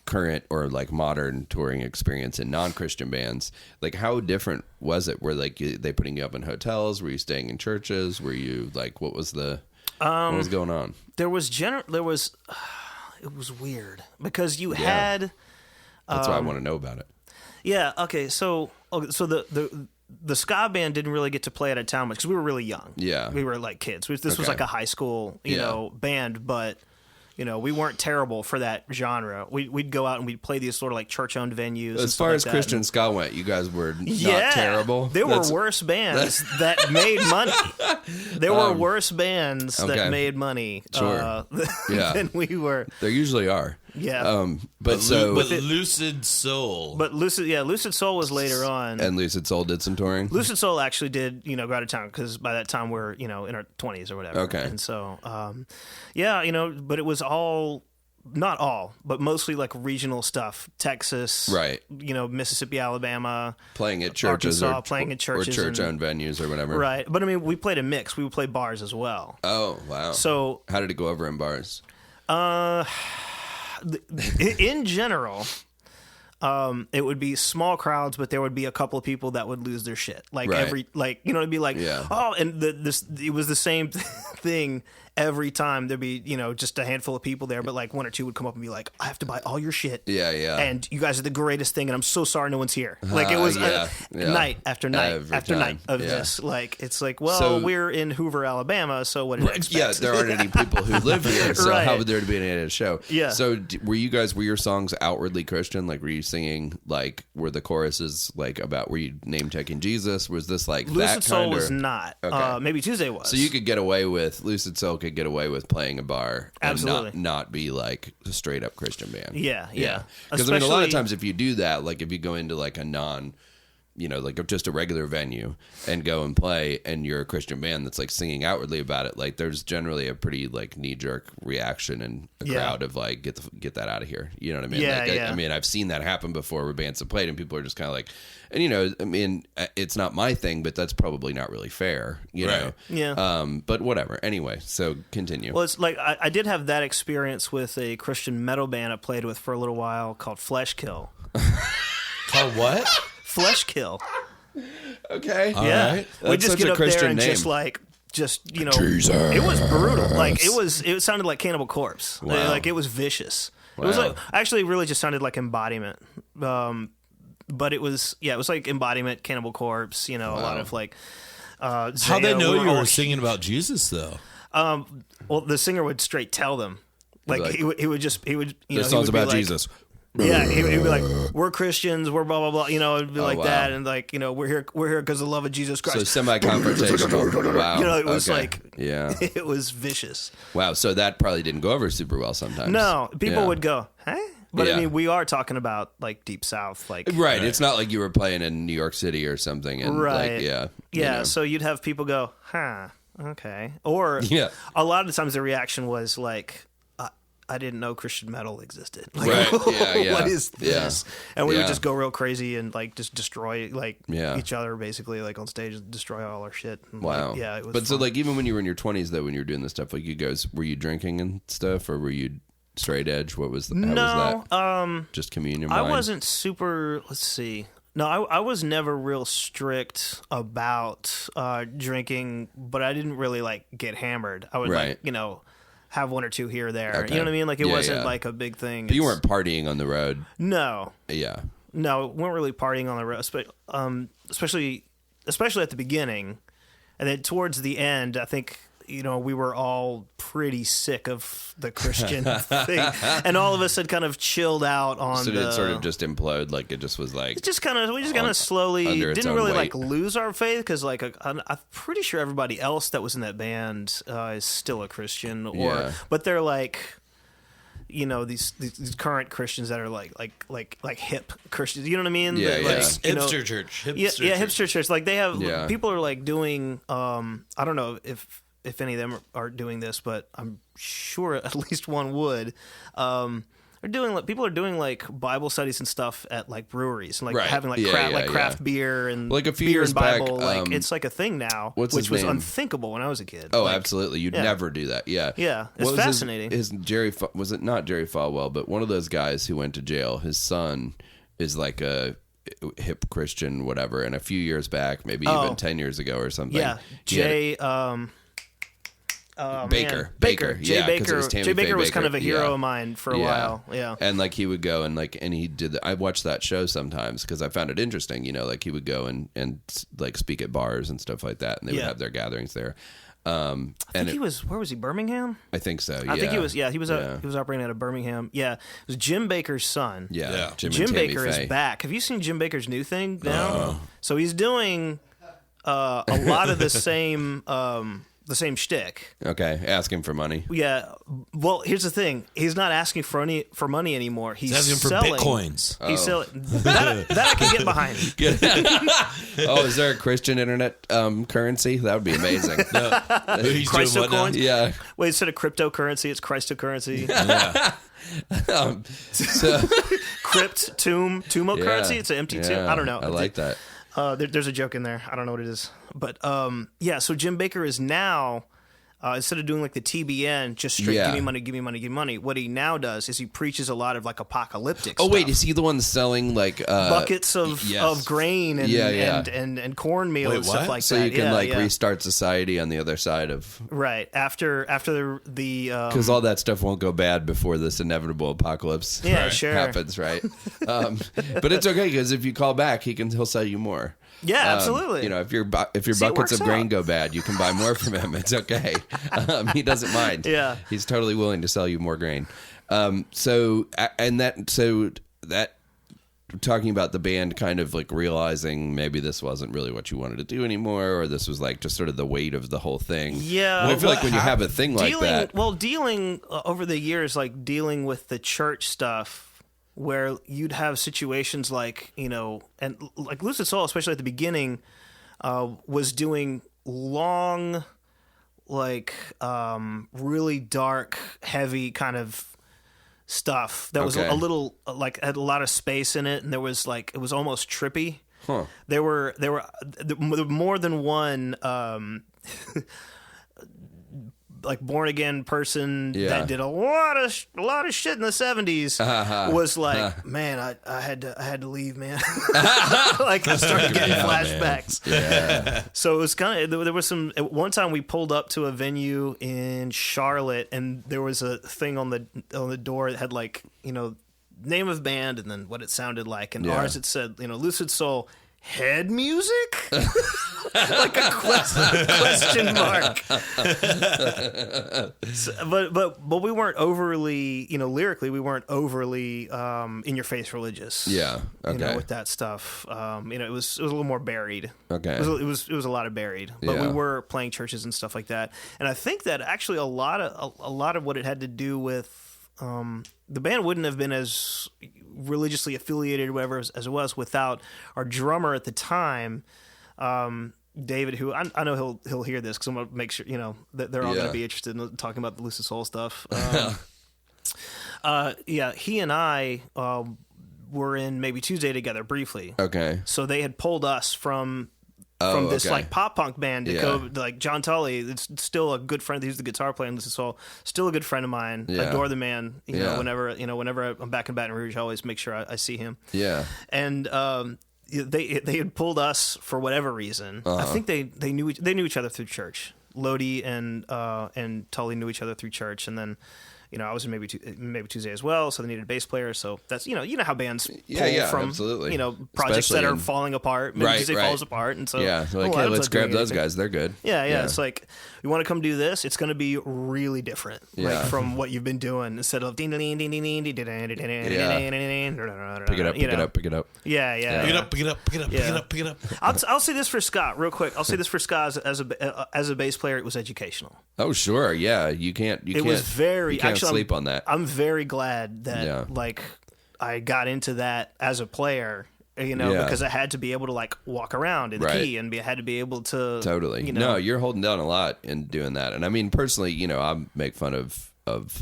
current or like modern touring experience in non-Christian bands, like how different was it? Were like they putting you up in hotels? Were you staying in churches? Were you like, what was what was going on? there was it was weird because you had That's why I want to know about it. yeah okay so the the ska band didn't really get to play out of town much because we were really young. Yeah. We were like kids. This was Okay. like a high school, you know, band, but we weren't terrible for that genre. We'd go out and we'd play these sort of like church-owned venues. As far as Christian ska went, you guys were yeah, not terrible. There were worse bands that made money. There were worse bands that made money Sure. than we were. There usually are. Yeah. But Lucid Soul. But Lucid Soul was later on. And Lucid Soul did some touring? Lucid Soul actually did, go out of town because by that time we're, in our 20s or whatever. Okay. And so, but it was all, not all, but mostly like regional stuff. Texas, right? Mississippi, Alabama, playing at churches Arkansas, playing at churches or church-owned venues or whatever. Right. But I mean, we played a mix. We would play bars as well. Oh, wow. So how did it go over in bars? In general, it would be small crowds, but there would be a couple of people that would lose their shit. Like it'd be like, oh, and it was the same thing every time. There'd be, just a handful of people there, but like one or two would come up and be like, I have to buy all your shit. Yeah. And you guys are the greatest thing, and I'm so sorry no one's here. Like it was night after night Every after time. night of this. Like it's like, well, we're in Hoover, Alabama, so what did you expect? Yeah, there aren't any people who live here, so Right. how would there be any show? Yeah. So were your songs outwardly Christian? Like, were you singing, like, were the choruses, like, about, were you name-taking Jesus? Was this, like, Lucid that Soul kind was of... not. Okay. Maybe Tuesday was. So you could get away with, Lucid Soul could get away with playing a bar and Absolutely. not be, like, a straight-up Christian band. Yeah. Because, I mean, a lot of times if you do that, like, if you go into, like, a like just a regular venue and go and play and you're a Christian band that's like singing outwardly about it, like there's generally a pretty like knee-jerk reaction in a crowd of like get that out of here, you know what I mean? I mean, I've seen that happen before where bands have played and people are just kind of like, and I mean, it's not my thing, but that's probably not really fair, you know? Yeah. But whatever. Anyway, so continue. Well, it's like I did have that experience with a Christian metal band I played with for a little while called Flesh Kill. Called what? Flesh Kill. Okay. Yeah. Right. We That's just such get a up there Christian and name. just Jesus. it was brutal. Like it sounded like Cannibal Corpse. Wow. Like it was vicious. It was like actually really just sounded like Embodiment. But it was like Embodiment, Cannibal Corpse, a lot of like How'd they know you were singing about Jesus though? Well, the singer would straight tell them. Like he would This he song's would be about like, Jesus. Yeah, he'd be like, "We're Christians, we're blah blah blah," it'd be like wow. that, and like, we're here because of the love of Jesus Christ. So semi-confrontational. Wow. It was Okay. like, yeah. it was vicious. Wow. So that probably didn't go over super well sometimes. No, people would go, "Huh?" But Yeah. I mean, we are talking about like Deep South, like Right. It's not like you were playing in New York City or something. And Right. Like, yeah. Yeah, so you'd have people go, "Huh, okay," or Yeah. a lot of the times the reaction was like, I didn't know Christian metal existed. Like, Right. Yeah. what is this? And we Yeah. would just go real crazy and like just destroy Yeah. each other basically, like on stage, destroy all our shit. And, Wow. like, yeah, it was. But so fun. like even when you were in your 20s though, when you were doing this stuff, like you guys, were you drinking and stuff, or were you straight edge? How was that? Just communion I wine? wasn't super. Let's see. No, I was never real strict about drinking, but I didn't really like get hammered. I would Right. have one or two here or there. Okay. You know what I mean? Like it Yeah, wasn't yeah. like a big thing. But you weren't partying on the road. No, Yeah. we weren't really partying on the road, especially at the beginning, and then towards the end, I think we were all pretty sick of the Christian thing, and all of us had kind of chilled out on. So did it sort of just implode? Like it just was like we just kind of slowly under its didn't own really weight. like lose our faith because like I'm pretty sure everybody else that was in that band is still a Christian, but they're like. These current Christians that are like hip Christians, you know what I mean? Yeah, Like, yeah. Hipster church. Hipster church. Like they have Yeah. people are like doing. I don't know if any of them are doing this, but I'm sure at least one would. People are doing like Bible studies and stuff at like breweries and like Right. having like Yeah, craft beer and Like a few beer years and Bible. back, It's like a thing now, what's which his was name? unthinkable when I was a kid. Oh, Like, absolutely! You'd yeah. never do that. Yeah, Yeah, it's What was fascinating. His was it not Jerry Falwell, but one of those guys who went to jail. His son is like a hip Christian, whatever. And a few years back, maybe even 10 years ago or something. Yeah, he had- Jay. Baker. Jay Yeah, 'cause it Baker. was Tammy Jay Faye Baker was kind Baker. of a hero Yeah. of mine for a while. Yeah. And like he would go and he did. I watched that show sometimes because I found it interesting. You know, like he would go and like speak at bars and stuff like that, and they would have their gatherings there. I think he was. Where was he? Birmingham. I think so. Yeah. I think he was. Yeah, he was. He was operating out of Birmingham. Yeah, it was Jim Baker's son. Yeah. Jim and Tammy Baker Faye. is back. Have you seen Jim Baker's new thing now? So he's doing a lot of the same shtick. Okay, asking for money. Yeah. Well, here's the thing. He's not asking for money anymore. He's asking for selling bitcoins. He's selling that I can get behind. Oh, is there a Christian internet currency? That would be amazing. He's doing what now? Christocoins? Yeah. Wait, instead of cryptocurrency, it's Christocurrency. So Crypt, currency. It's an empty tomb. I don't know. I like that. There's a joke in there. I don't know what it is. But yeah, so Jim Baker is now, instead of doing like the TBN, just straight give me money, give me money, give me money, what he now does is he preaches a lot of like apocalyptic Oh stuff. wait, is he the one selling like buckets of grain and Yeah. and cornmeal Wait, and stuff what? like so that. you can Yeah. restart society on the other side of Right. After the because all that stuff won't go bad before this inevitable apocalypse Yeah, sure. happens, right? But it's okay because if you call back, he'll sell you more. Yeah, absolutely. You know, if your buckets works of grain out. go bad, you can buy more from him. It's okay. He doesn't mind. Yeah. He's totally willing to sell you more grain. So talking about the band kind of like realizing maybe this wasn't really what you wanted to do anymore, or this was like just sort of the weight of the whole thing. Yeah. I feel like when you have a thing like that. Well, dealing over the years, like dealing with the church stuff, where you'd have situations like, you know, and like Lucid Soul, especially at the beginning, was doing long, like really dark, heavy kind of stuff that was Okay. a little like had a lot of space in it, and there was like it was almost trippy. Huh. There were more than one like born again person that did a lot of shit in the 70s was like, man, I had to leave, man. Like I started getting flashbacks. Yeah. So it was kind of there was some. At one time we pulled up to a venue in Charlotte, and there was a thing on the door that had like, you know, name of band and then what it sounded like, and ours it said, you know, Lucid Soul. Head music? Like a question mark. But we weren't overly, you know, lyrically, we weren't overly in your face religious. Yeah. Okay. You know, with that stuff. You know, it was a little more buried. Okay. It was a lot of buried. But we Yeah. were playing churches and stuff like that. And I think that actually a lot of what it had to do with the band wouldn't have been as religiously affiliated or whatever as it was without our drummer at the time, David, who I know he'll hear this because I'm gonna make sure, you know, that they're all gonna be interested in talking about the Lucid Soul stuff. He and I were in Maybe Tuesday together briefly. Okay. So they had pulled us from this okay. like pop punk band to go, like John Tully. It's still a good friend. He's the guitar player in Lucid Soul. Still a good friend of mine. Yeah. Adore the man. You know, Yeah. whenever I'm back in Baton Rouge, I always make sure I see him. Yeah. And they had pulled us for whatever reason. I think they knew each other through church. Lodi and Tully knew each other through church, and then. You know, I was in Maybe Tuesday as well, so they needed a bass player. So that's you know how bands pull from absolutely. you know projects Especially that are in- falling apart. Maybe Tuesday falls apart, and so Yeah. So like, oh, hey, Adam's let's not doing grab those anything. guys. They're good. Yeah. It's like you want to come do this. It's going to be really different, like Yeah. from what you've been doing instead of pick Pick it up. Yeah. Pick it up. I'll say this for Scott real quick. I'll say this for Scott as a bass player. It was educational. Oh sure, yeah. You can't. It was very. You can't Actually, sleep on that. I'm very glad that Yeah. like I got into that as a player. You know, Yeah. because I had to be able to like walk around in the Right. key, and had to be able to Totally. You know, No, you're holding down a lot in doing that. And I mean, personally, you know, I make fun of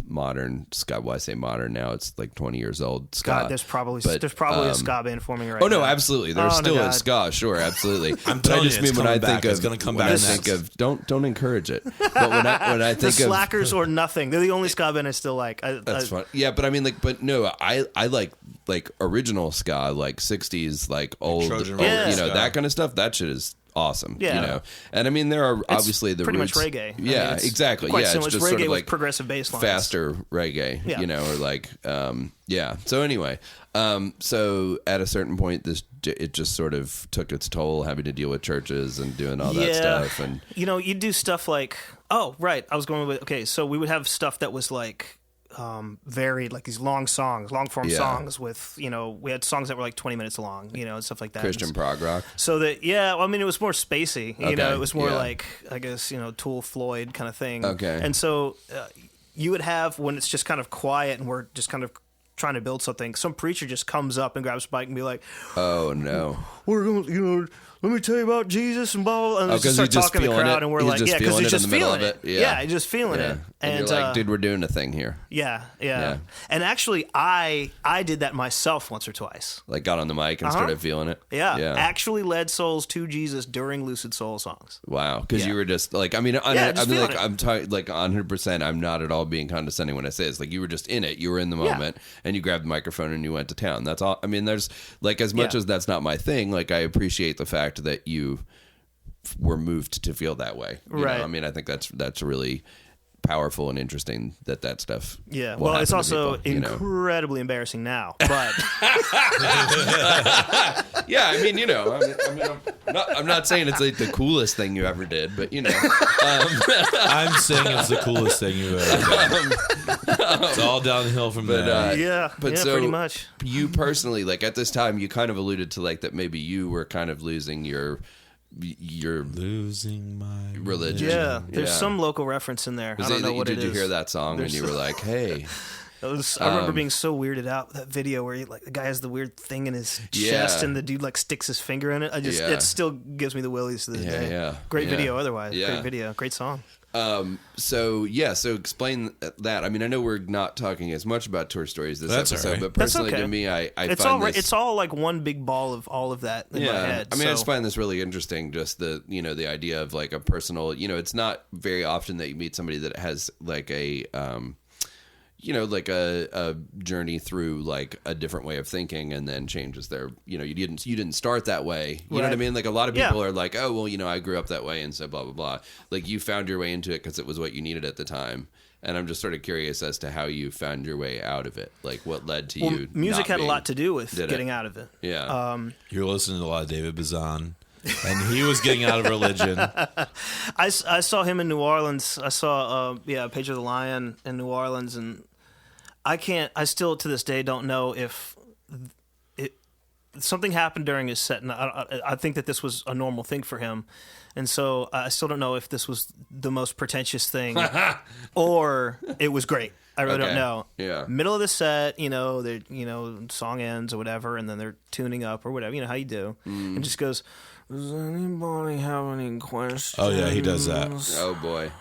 modern ska. Well, I say modern now. It's like 20 years old ska. God, there's probably a ska band forming right Oh no, now. absolutely. There's Oh, still no, a God. ska, sure, absolutely. I'm But I telling just you, it's mean when I coming back. think of It's gonna come when back I think next. of don't encourage it. But when I The think of Slackers or nothing. They're the only ska band I still like. that's fun. Yeah, but I mean, like, but no, I like original ska, like 60s, like old, Trojan old Horse you know, ska. that kind of stuff. That shit is awesome. Yeah. You know, and I mean there are obviously the pretty roots, much reggae. I Yeah, mean, it's exactly. quite Yeah, similar. it's It's just reggae sort of with like progressive bass lines. faster reggae. Yeah. You know, or like yeah. So anyway, so at a certain point, it just sort of took its toll, having to deal with churches and doing all that stuff. And you know, you do stuff like, oh right, I was going with so we would have stuff that was like varied, like these long form songs with, you know, we had songs that were like 20 minutes long, you know, and stuff like that. Christian prog rock. So that, well, I mean, it was more spacey, you know, Okay, it was more yeah. like, I guess, you know, Tool, Floyd kind of thing. Okay. And so you would have, when it's just kind of quiet and we're just kind of trying to build something, some preacher just comes up and grabs a mic and be like, Oh no. we're going to, you know, let me tell you about Jesus and blah, blah, blah. And they 'cause just start he's just talking to the feeling crowd it. and we're He's like, just because feeling he's it in just the middle feeling of it. it. Yeah. He's just feeling Yeah. it. And you're like, dude, we're doing a thing here. Yeah. And actually, I did that myself once or twice. Like got on the mic and started feeling it. Yeah. Yeah. Actually led souls to Jesus during Lucid Soul songs. Wow, because Yeah. you were just like, I mean, just feeling it. I'm talking like 100%. I'm not at all being condescending when I say this. Like you were just in it. You were in the moment, and you grabbed the microphone and you went to town. That's all. I mean, there's like as much as that's not my thing. Like I appreciate the fact that you were moved to feel that way. You Right. know? I mean, I think that's really powerful and interesting that stuff. Yeah. will Well, it's happen to also people, you know? incredibly embarrassing now. But Yeah, I mean, you know, I'm not saying it's like the coolest thing you ever did, but you know, I'm saying it's the coolest thing you've ever done. It's all downhill from there. but so pretty much. you personally, like at this time, you kind of alluded to like that maybe you were kind of losing your Losing my religion. Yeah. There's some local reference in there. I don't know what it is. Did you hear that song and you were like, hey. I remember being so weirded out with that video where like the guy has the weird thing in his chest and the dude like sticks his finger in it. It still gives me the willies to this day. Yeah. Great Yeah. video otherwise. Yeah. Great video. Great song. So explain that. I mean, I know we're not talking as much about tour stories this That's episode, all right. but That's personally okay. to me, I It's find all this, it's all like one big ball of all of that in my head. I mean, I just so. find this really interesting. Just the the idea of like a personal. It's not very often that you meet somebody that has like a like a journey through like a different way of thinking and then changes their. You didn't start that way. You know what I mean? Like a lot of people are like, oh well, I grew up that way and so blah blah blah. Like you found your way into it because it was what you needed at the time. And I'm just sort of curious as to how you found your way out of it. Like what led to you. Music not had a lot to do with Did it? getting out of it. Yeah. You're listening to a lot of David Bazan, and he was getting out of religion. I saw him in New Orleans. I saw Page of the Lion in New Orleans, and I still to this day don't know if something happened during his set, and I think that this was a normal thing for him, and so I still don't know if this was the most pretentious thing or it was great. I really don't know. Yeah. Middle of the set, song ends or whatever, and then they're tuning up or whatever. You know how you do, and just goes. Does anybody have any questions? Oh yeah, he does that. Oh boy.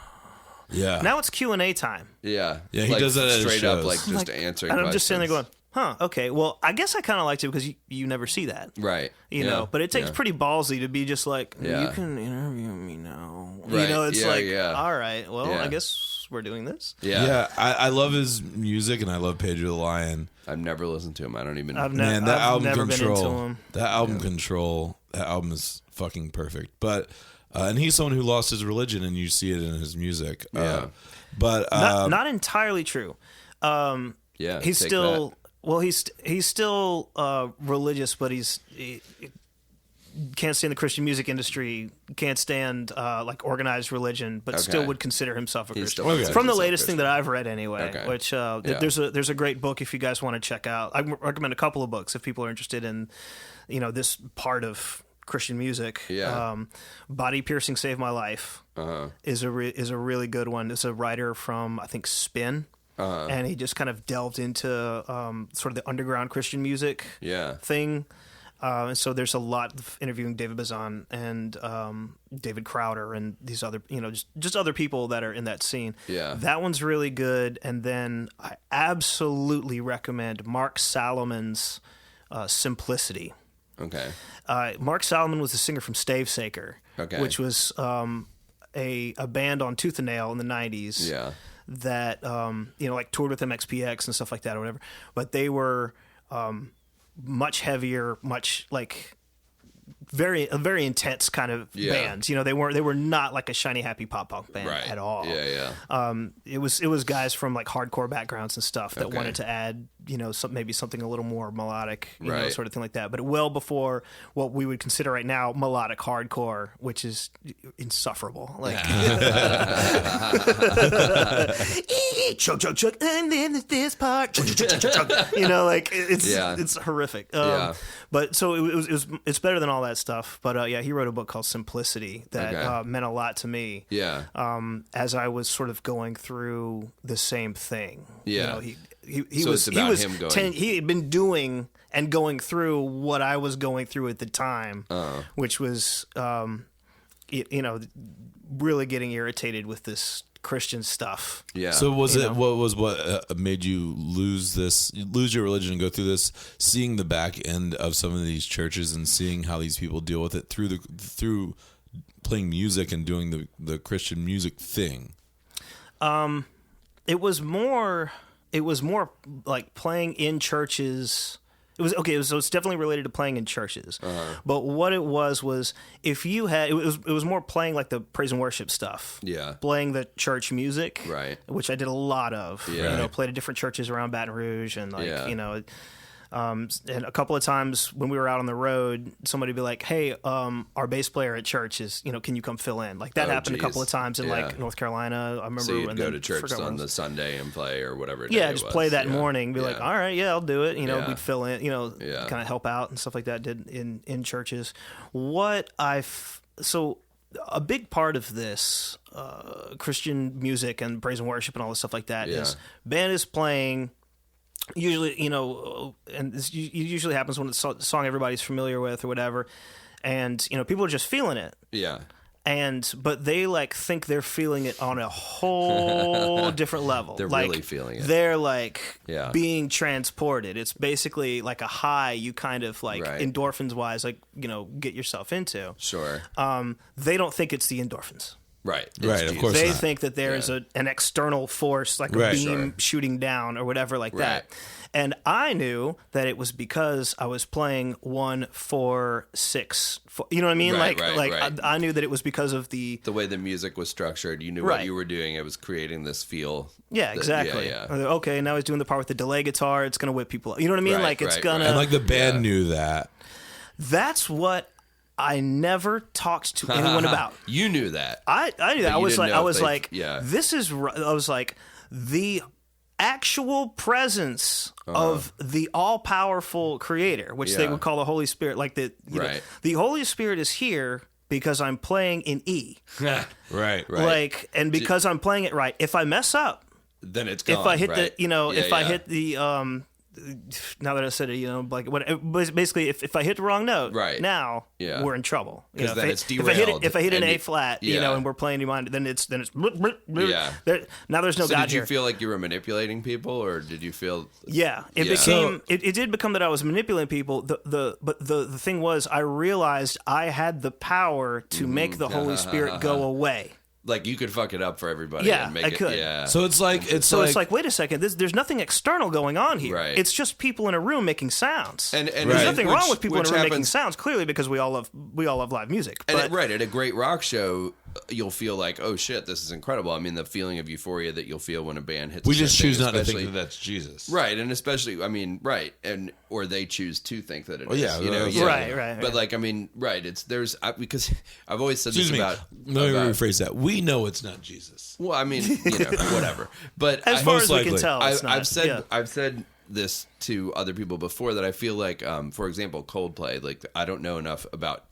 Yeah. Now it's Q&A time. Yeah. Yeah, he does that at his straight up, shows. like just answering. And I'm just sitting there questions. going, okay, well, I guess I kind of liked it because you never see that. Right. You know, but it takes pretty ballsy to be just like, Yeah. you can interview me now. Right. It's Yeah. all right, well, Yeah. I guess we're doing this. Yeah. Yeah, I love his music, and I love Pedro the Lion. I've never listened to him. I don't even. Man, that I've album never Control. been into him. That album Control. That album is fucking perfect. But and he's someone who lost his religion, and you see it in his music. Yeah. But Not entirely true. Yeah. He's take still that. well. He's still religious, but he can't stand the Christian music industry. Can't stand like organized religion, but still would consider himself a He Christian. still considers From the himself latest thing Christian. that I've read, anyway. Okay. Which Yeah. there's a great book if you guys want to check out. I recommend a couple of books if people are interested in this part of Christian music. Yeah. Body Piercing Saved My Life Uh-huh. is a really good one. It's a writer from I think Spin. And he just kind of delved into sort of the underground Christian music Yeah. thing. And so there's a lot of interviewing David Bazan and David Crowder and these other, just other people that are in that scene. Yeah. That one's really good. And then I absolutely recommend Mark Salomon's Simplicity. Okay. Mark Salomon was the singer from Stavesacre, Okay. which was a band on Tooth and Nail in the 90s. Yeah. That like toured with MXPX and stuff like that or whatever, but they were much heavier, much like very intense kind of bands. You know, they were not like a shiny happy pop punk band at all. It was guys from like hardcore backgrounds and stuff that wanted to add, you know, maybe something a little more melodic, you know, sort of thing like that. But well before what we would consider right now melodic hardcore, which is insufferable. Like chug chug chug, and then this part, chug, chug, chug, chug, chug. You know, like it's horrific. But so it's better than all that stuff. But he wrote a book called Simplicity that meant a lot to me. As I was sort of going through the same thing. You know, he had been doing and going through what I was going through at the time, which was you know, really getting irritated with this Christian stuff. So what made you lose your religion and go through this, seeing the back end of some of these churches and seeing how these people deal with it through playing music and doing the Christian music thing? It was more like playing in churches. So it's definitely related to playing in churches. But what it was if you had, it was more playing like the praise and worship stuff. Playing the church music. Which I did a lot of. You know, played at different churches around Baton Rouge and like, you know, and a couple of times when we were out on the road, somebody would be like, hey, our bass player at church is, you know, can you come fill in? Like that happened a couple of times in like North Carolina. I remember. So you'd go to church on the Sunday and play or whatever. Just play that morning. Be like, all right, I'll do it. You know, we'd fill in, you know, kind of help out and stuff like that. Did in churches. So a big part of this Christian music and praise and worship and all this stuff like that is band is playing. Usually, you know, and this usually happens when it's a song everybody's familiar with or whatever, and you know, people are just feeling it. But they like think they're feeling it on a whole different level. They're like, really feeling it. They're like being transported. It's basically like a high you kind of like endorphins wise, like, you know, get yourself into. They don't think it's the endorphins. Of course they not. think that there is an external force, like a beam shooting down or whatever like that. And I knew that it was because I was playing 1, 4, 6. 4, you know what I mean? I knew that it was because of the way the music was structured. You knew what you were doing. It was creating this feel. Exactly. Okay, now he's doing the part with the delay guitar. It's gonna whip people up. You know what I mean? It's gonna. And like the band knew that. That's what I never talked to anyone about. You knew that. I knew that. I was like, this is. I was like, the actual presence of the all-powerful Creator, which they would call the Holy Spirit. Like the Holy Spirit is here because I'm playing in E. Like, and because I'm playing it right. If I mess up, then it's gone. If I hit the, you know, if I hit the now that I said it, you know, like basically, if I hit the wrong note, now we're in trouble. Because then it's derailed. If I hit an A flat, you know, and we're playing mind, then it's now there's no so God did you here. feel like you were manipulating people, or did you feel? It did become that I was manipulating people. But the thing was, I realized I had the power to make the Holy Spirit go away. Like you could fuck it up for everybody. And make I could. So it's like wait a second. There's nothing external going on here. It's just people in a room making sounds. And there's nothing wrong with people in a room making sounds. Clearly, because we all love live music. But, at a great rock show, you'll feel like, oh shit, this is incredible. I mean, the feeling of euphoria that you'll feel when a band hits. We just choose not to think that that's Jesus. And especially, I mean, or they choose to think that it is. You know, right. But like, I mean, because I've always said Excuse this me. about. Let me rephrase that. We know it's not Jesus. Well, I mean, you know, whatever. But as far as we can tell, I've said this to other people before that I feel like, for example, Coldplay. Like, I don't know enough about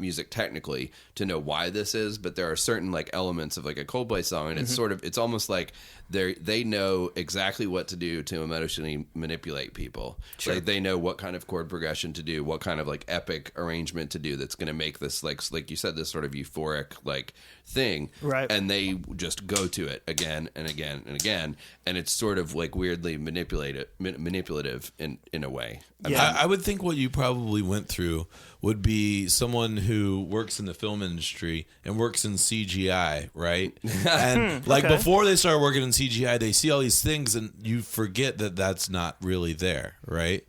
music technically to know why this is, but there are certain like elements of like a Coldplay song, and it's almost like they know exactly what to do to emotionally manipulate people. Like they know what kind of chord progression to do, what kind of like epic arrangement to do that's going to make this like you said, this sort of euphoric like thing, and they just go to it again and again and again, and it's sort of like weirdly manipulative in a way. I would think what you probably went through would be someone who works in the film industry and works in CGI, right? And before they start working in CGI, they see all these things and you forget that that's not really there, right?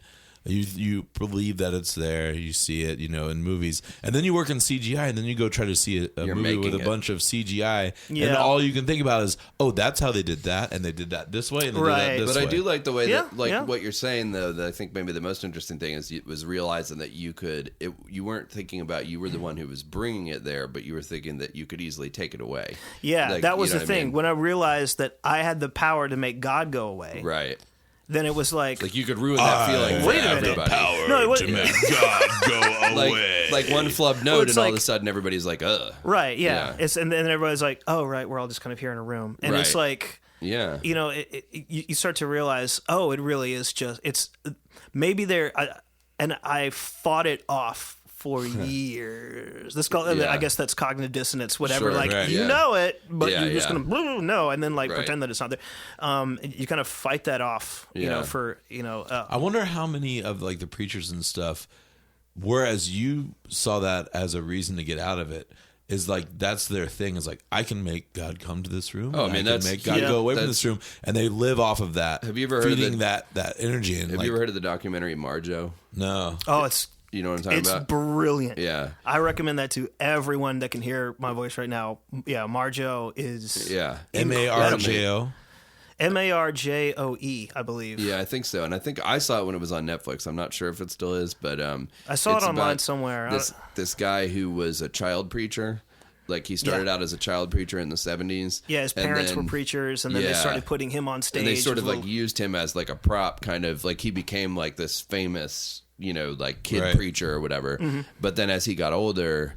You believe that it's there. You see it, in movies, and then you work in CGI, and then you go try to see a movie with a bunch of CGI, and all you can think about is, oh, that's how they did that, and they did that this way, and they did that this way. But I do like the way that, what you're saying, though. That I think maybe the most interesting thing is was realizing that you weren't thinking about you were the one who was bringing it there, but you were thinking that you could easily take it away. Yeah, like, that was the what thing. I mean? When I realized that I had the power to make God go away, Right. then it was like you could ruin that feeling for wait a minute. everybody. Power to make God go away. Like one flub note, Well, it's and all like- of a sudden everybody's like, ugh. right, yeah. Yeah. And then everybody's like, oh, right, we're all just kind of here in a room, and it's Right. like, Yeah. you start to realize, oh, it really is just it's maybe and I fought it off for years. Yeah. I guess that's cognitive dissonance, whatever. Sure, like right. you Yeah. know it, but Yeah, you're just yeah. gonna no, and then like Right. pretend that it's not there. You kind of fight that off, Yeah. I wonder how many of like the preachers and stuff, whereas you saw that as a reason to get out of it, is like that's their thing. Is like I can make God come to this room. Oh, I and mean, can that's- make God yeah, go away from that's- this room, and they live off of that. Have you ever heard of feeding that energy? And Have like, you ever heard of the documentary Marjo? No. Oh, it's You know what I'm talking it's about? brilliant. Yeah. I recommend that to everyone that can hear my voice right now. Yeah, Marjo is Yeah. MARJO. Marjoe, I believe. Yeah, I think so. And I think I saw it when it was on Netflix. I'm not sure if it still is, but I saw it it's online about somewhere. This guy who was a child preacher. Like he started out as a child preacher in the 70s. Yeah, his and parents then- were preachers, and then they Yeah. started putting him on stage. And they sort of with like used him as like a prop, kind of like he became like this famous, like kid Right. preacher or whatever. Mm-hmm. But then as he got older,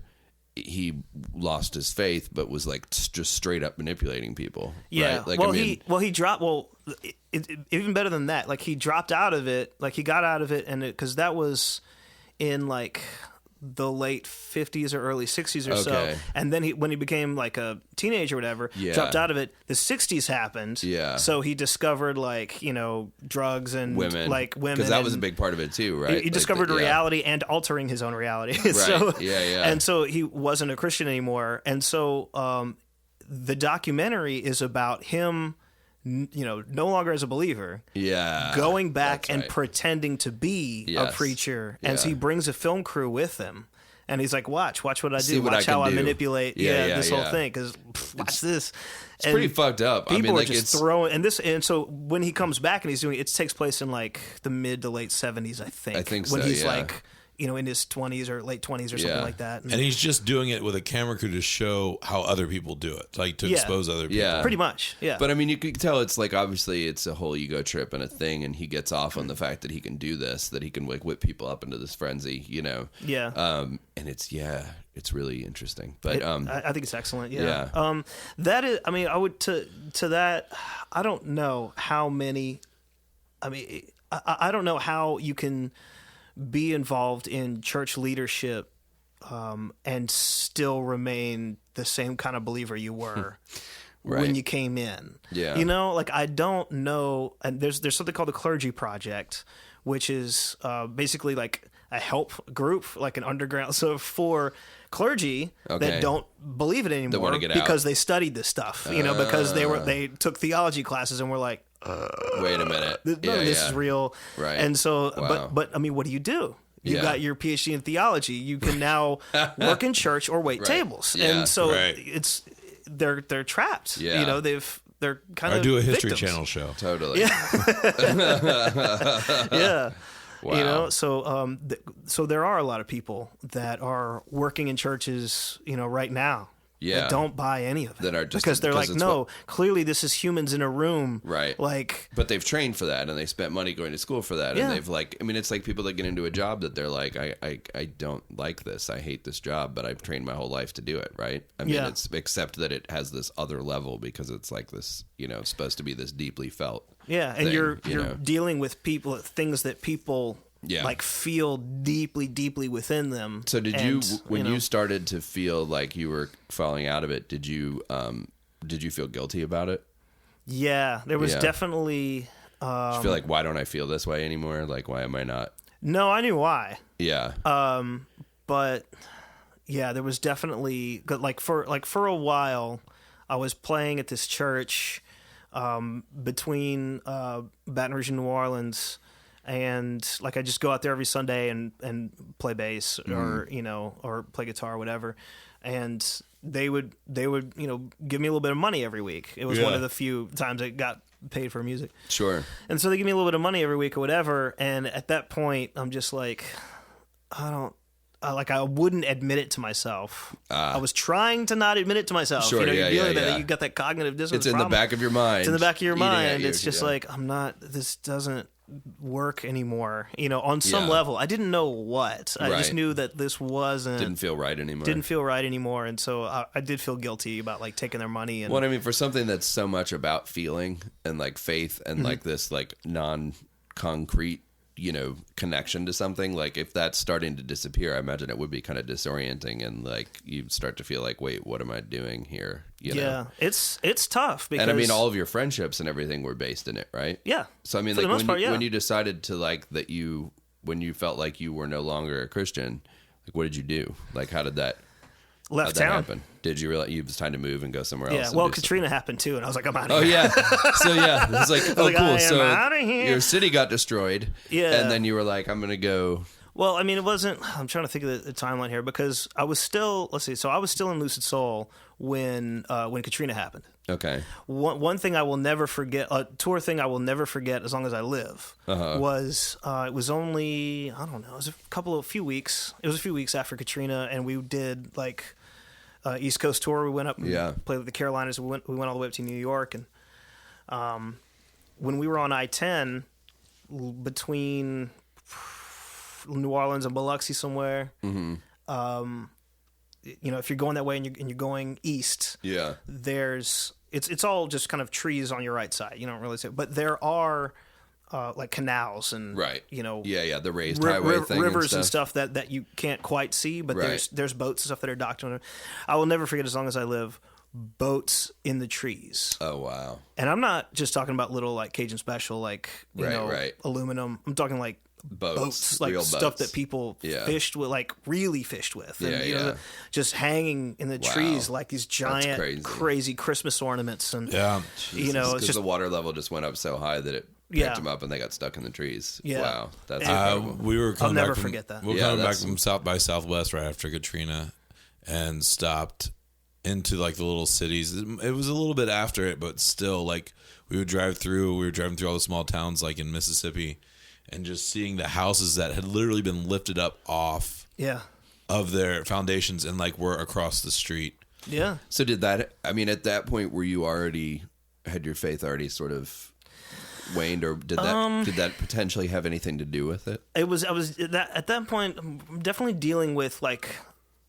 he lost his faith, but was like just straight up manipulating people. Yeah. Right? Like, Well, I mean, he dropped. Well, even better than that. Like he dropped out of it. Like he got out of it, and because that was in like the late 50s or early 60s or so. Okay. And then when he became like a teenager or whatever, Yeah. dropped out of it. The 60s happened. Yeah. So he discovered like drugs and women. like women. Because that was a and- big part of it too, right? He Like discovered yeah. reality and altering his own reality. So, Yeah. And so he wasn't a Christian anymore. And so the documentary is about him, no longer as a believer, Yeah. going back That's and right. pretending to be a Yes. preacher. And so Yeah. he brings a film crew with him. And he's like, watch what I See do. what I Watch can how I do. manipulate Yeah, this whole yeah. thing. Because watch this. It's pretty fucked up. People I mean, are like just it's throwing and so when he comes back and he's doing it takes place in like the mid to late 70s, I think. I think when so, he's yeah. like in his 20s or late 20s or something Yeah. like that. And he's just doing it with a camera crew to show how other people do it, like to Yeah. expose other people. Yeah. pretty much, yeah. But I mean, you could tell it's like obviously it's a whole ego trip and a thing, and he gets off on the fact that he can do this, that he can like whip people up into this frenzy, Yeah. And it's really interesting. But I think it's excellent. Yeah. Yeah. That is. I mean, I would to that. I don't know how many. I mean, I don't know how you can be involved in church leadership and still remain the same kind of believer you were when Right. you came in. Yeah. Like I don't know. And there's something called the Clergy Project, which is basically like a help group, like an underground. So for clergy Okay. that don't believe it anymore wanna get because out. they studied this stuff, because they took theology classes and were like, wait a minute. none of this is real. Right. And so, Wow. but I mean, what do? You Yeah. got your PhD in theology. You can now work in church or wait Right. tables. Yeah. And so Right. they're trapped. Yeah. They're kind I of do a History victims. Channel show. Totally. Yeah. Wow. So there are a lot of people that are working in churches, right now. Yeah. That don't buy any of it. That are just- because they're because like, it's no, what- clearly this is humans in a room. Right. Like, But they've trained for that, and they spent money going to school for that, Yeah. and they've it's like people that get into a job that they're like, I don't like this, I hate this job, but I've trained my whole life to do it, right? I mean, Yeah. it's except that it has this other level because it's like this, supposed to be this deeply felt. yeah. And thing, you're you know? dealing with people, things that people Yeah. like feel deeply, deeply within them. So did And, when you started to feel like you were falling out of it, did you feel guilty about it? Yeah, there was Yeah. definitely. Did you feel like, why don't I feel this way anymore? Like, why am I not? No, I knew why. Yeah. But yeah, there was definitely for a while I was playing at this church between Baton Rouge and New Orleans, And like I just go out there every Sunday and play bass or or play guitar or whatever, and they would give me a little bit of money every week. It was one of the few times I got paid for music. Sure. And so they give me a little bit of money every week or whatever, and at that point I'm just like, I wouldn't admit it to myself. I was trying to not admit it to myself. Sure, You got that cognitive dissonance. It's in the back of your mind. It's in the back of your eating at mind. you, It's just like, this doesn't work anymore. On some Yeah. level. I didn't know what. I just Right. knew that this Didn't feel right anymore. and so I did feel guilty about like taking their money. And Well, I mean, for something that's so much about feeling and like faith and like this like non-concrete, connection to something, like if that's starting to disappear, I imagine it would be kind of disorienting and like you start to feel like, wait, what am I doing here? Yeah, it's tough because, and I mean, all of your friendships and everything were based in it, right? Yeah. So I mean, For the like most part, yeah. when you decided to like when you felt like you were no longer a Christian, like what did you do? Like how did that? left How'd that town. happen? Did you realize it was time to move and go somewhere else? Yeah, well, Katrina happened too, and I was like, I'm out of Oh here. yeah. So yeah, it's like, oh like, cool. I am So outta here. your city got destroyed. Yeah. And then you were like, I'm gonna go. Well, I mean, it wasn't. I'm trying to think of the timeline here because I was still. Let's see. So I was still in Lucid Soul when Katrina happened. Okay. One thing I will never forget, a tour thing I will never forget as long as I live, was it was only, I don't know, it was a few weeks. It was a few weeks after Katrina, and we did like East Coast tour. We went up and played with the Carolinas. We went all the way up to New York, and when we were on I-10 between New Orleans and Biloxi somewhere, if you're going that way and you're going east, it's all just kind of trees on your right side. You don't really see it, but there are like canals and the raised highway thing, rivers and stuff that you can't quite see, but there's boats and stuff that are docked on it. I will never forget as long as I live. Boats in the trees. Oh wow! And I'm not just talking about little like Cajun Special, like aluminum. I'm talking like boats, like real stuff boats. that people fished with, like really fished with, and just hanging in the trees like these giant, crazy Christmas ornaments, and it's just the water level just went up so high that it picked them up and they got stuck in the trees. Yeah. Wow, that's incredible. We were coming I'll never back forget that. We were coming back from South by Southwest right after Katrina, and stopped into like the little cities. It was a little bit after it, but still, like we were driving through all the small towns like in Mississippi, and just seeing the houses that had literally been lifted up off of their foundations and like were across the street. Yeah. So did that, I mean, at that point, were you already, had your faith already sort of waned, or did that potentially have anything to do with it? I was at that point definitely dealing with like,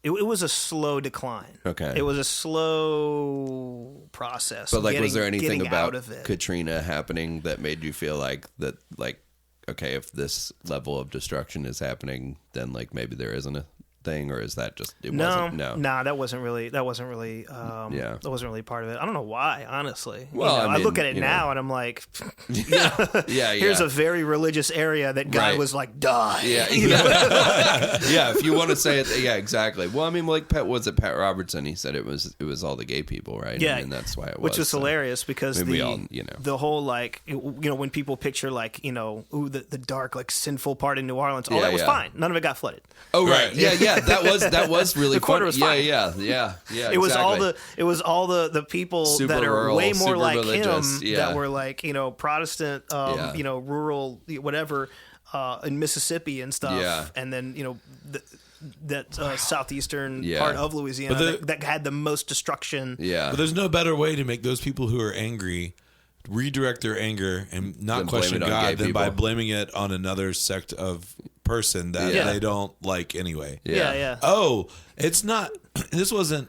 it was a slow decline. Okay. It was a slow process. But like, was there anything about Katrina happening that made you feel like that, like, okay, if this level of destruction is happening, then like maybe there isn't a thing, or is that just that wasn't really that wasn't really part of it. I don't know why, honestly. Well, I look at it now and I'm like, here's a very religious area that God was like, die. If you want to say it, exactly. Well, I mean, like Pat Robertson, he said it was all the gay people, right? Yeah, and that's why it was, which was hilarious because I mean, the whole like when people picture like the dark like sinful part in New Orleans, that was fine. None of it got flooded. Oh right, that was really the quarter was fine. Yeah. It was all the people super that are rural, way more like religious, him that were like Protestant, rural whatever in Mississippi and stuff, and then that southeastern part of Louisiana that had the most destruction. Yeah, but there's no better way to make those people who are angry redirect their anger and not question God than by blaming it on another sect of person that they don't like anyway. Oh, it's not. This doesn't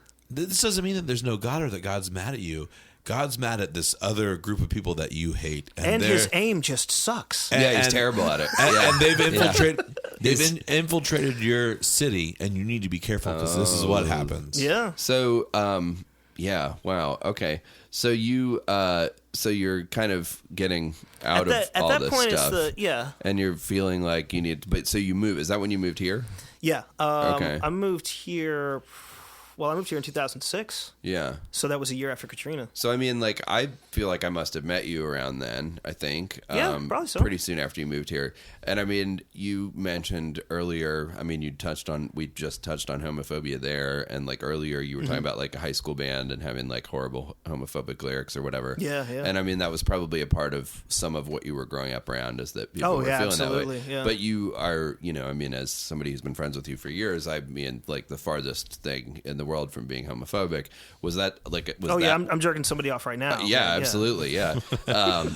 mean that there's no God or that God's mad at you. God's mad at this other group of people that you hate, and his aim just sucks. He's terrible at it. And they've infiltrated. They've infiltrated your city, and you need to be careful because this is what happens. Yeah. So, wow. Okay. So you're kind of getting out of all this stuff. At that point, and you're feeling like you need. But so you move. Is that when you moved here? Yeah. Okay. I moved here. I moved here in 2006. Yeah. So that was a year after Katrina. So, I mean, like, I feel like I must have met you around then, I think. Yeah, probably so. Pretty soon after you moved here. And, I mean, you mentioned earlier, I mean, we just touched on homophobia there. And, like, earlier you were talking about, like, a high school band and having, like, horrible homophobic lyrics or whatever. Yeah, yeah. And, I mean, that was probably a part of some of what you were growing up around, is that people were feeling absolutely, that way. yeah. But you are, you know, I mean, as somebody who's been friends with you for years, I mean, like, the farthest thing in the world from being homophobic. Was that, like, I'm jerking somebody off right now. Yeah, absolutely, yeah.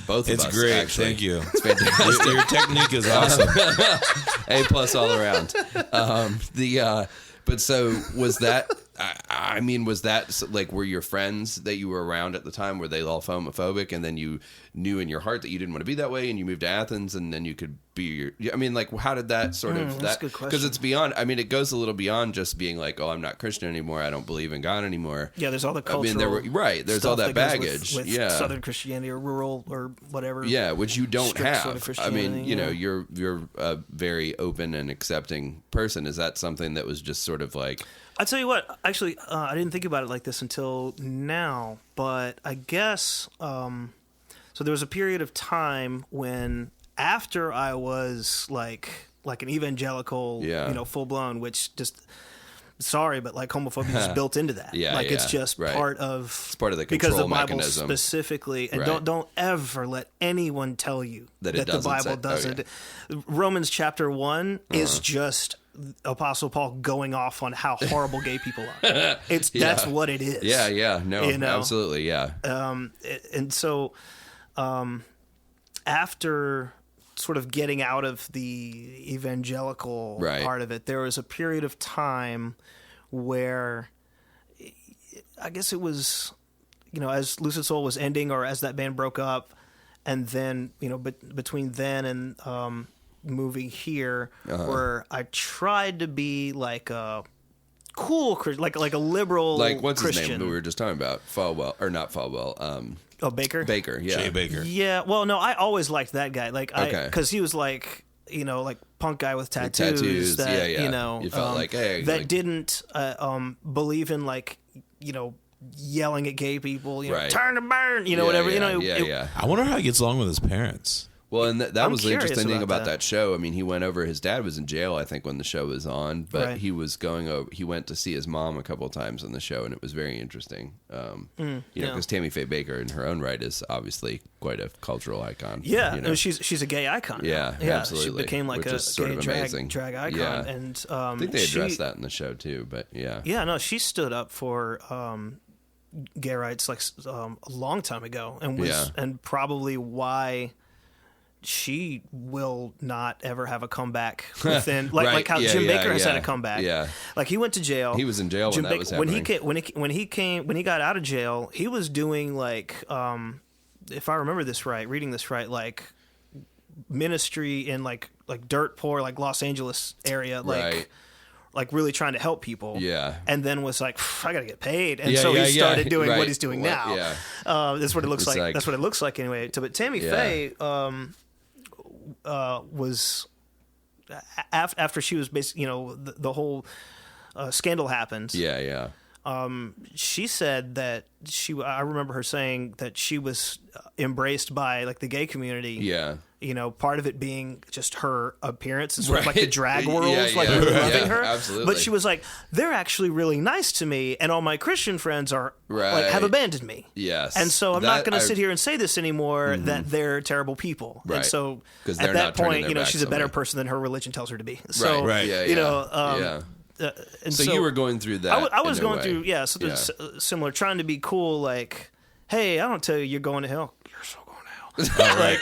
Both of It's us, great. actually. Thank you. It's fantastic. Your technique is awesome. A+ all around. But so was that? I mean, was that like, were your friends that you were around at the time, were they all homophobic, and then you knew in your heart that you didn't want to be that way, and you moved to Athens, and then you could be I mean, like, how did that sort of that's a good question. because it's beyond. I mean, it goes a little beyond just being like, oh, I'm not Christian anymore, I don't believe in God anymore. Yeah, there's all the cultural. I mean, there's all that baggage. With yeah, Southern Christianity or rural or whatever. Yeah, which you don't strict have. sort of I mean, Christianity, you know, yeah. you're a very open and accepting person. Is that something that was just sort of like? I tell you what, actually, I didn't think about it like this until now, but I guess so. There was a period of time when, after I was like an evangelical, Yeah. Full blown, which just. Sorry, but like homophobia is built into that. Yeah, like it's yeah, just right. part of. It's part of the because control the Bible mechanism. specifically, and Right. don't ever let anyone tell you That it the doesn't Bible say- oh, doesn't. yeah. Romans chapter 1 is just Apostle Paul going off on how horrible gay people are. That's what it is. Yeah, no, You know? absolutely, yeah. And so, after sort of getting out of the evangelical Right. part of it, there was a period of time where I guess it was, as Lucid Soul was ending, or as that band broke up, and then, between then and moving here, where I tried to be like a cool Christian, like a liberal, Like, what's Christian. his name that we were just talking about? Falwell, or not Falwell? Oh, Baker? Baker, yeah. Jay Baker. Yeah, well, no, I always liked that guy. Like, Okay. because he was like, like punk guy with tattoos. tattoos, That, yeah. You felt like, hey, that like- didn't believe in like, yelling at gay people, Right. turn and burn, Yeah, whatever. Yeah, yeah. I wonder how he gets along with his parents. Well, and that I'm was the curious interesting thing about about that. that show. I mean, he went over. His dad was in jail, I think, when the show was on. But Right. he was going over. He went to see his mom a couple of times on the show, and it was very interesting. yeah. Because Tammy Faye Baker, in her own right, is obviously quite a cultural icon. Yeah, you know? I mean, she's a gay icon. Yeah, yeah, absolutely. She became like Which a is sort gay of amazing. drag icon, Yeah. and I think they addressed she- that in the show too. But yeah, Yeah, no, she stood up for gay rights like a long time ago, and was Yeah. and probably why she will not ever have a comeback within Right, like how yeah, Jim yeah, Baker has had yeah, a comeback. yeah. Like he went to jail. He was in jail when Jim that Baker, was when happening. he got out of jail, he was doing like if I remember this right, reading this right, like ministry in like dirt poor like Los Angeles area, like Right. like really trying to help people. Yeah. And then was like, I gotta get paid, and Yeah, so yeah, he yeah. started doing Right. what he's doing What- now. yeah. That's what it looks It's like. like- That's what it looks like anyway. But Tammy Yeah. Faye was after she was basically, the whole scandal happened. yeah. She said that I remember her saying that she was embraced by like the gay community. Yeah. Part of it being just her appearance and sort of like Right. the drag world, Yeah, like yeah. really Yeah, loving her. absolutely. But she was like, they're actually really nice to me, and all my Christian friends are like have Right. abandoned me. Yes. And so I'm not That going to I- sit here and say this anymore that they're terrible people. Right. And so 'Cause at they're that not turning point, their she's a backs better on me. person than her religion tells her to be. So, Right. Yeah. yeah. yeah. And So you were going through that. I was in a going way. through, something similar, trying to be cool, like, hey, I don't tell you you're going to hell. You're so going to hell.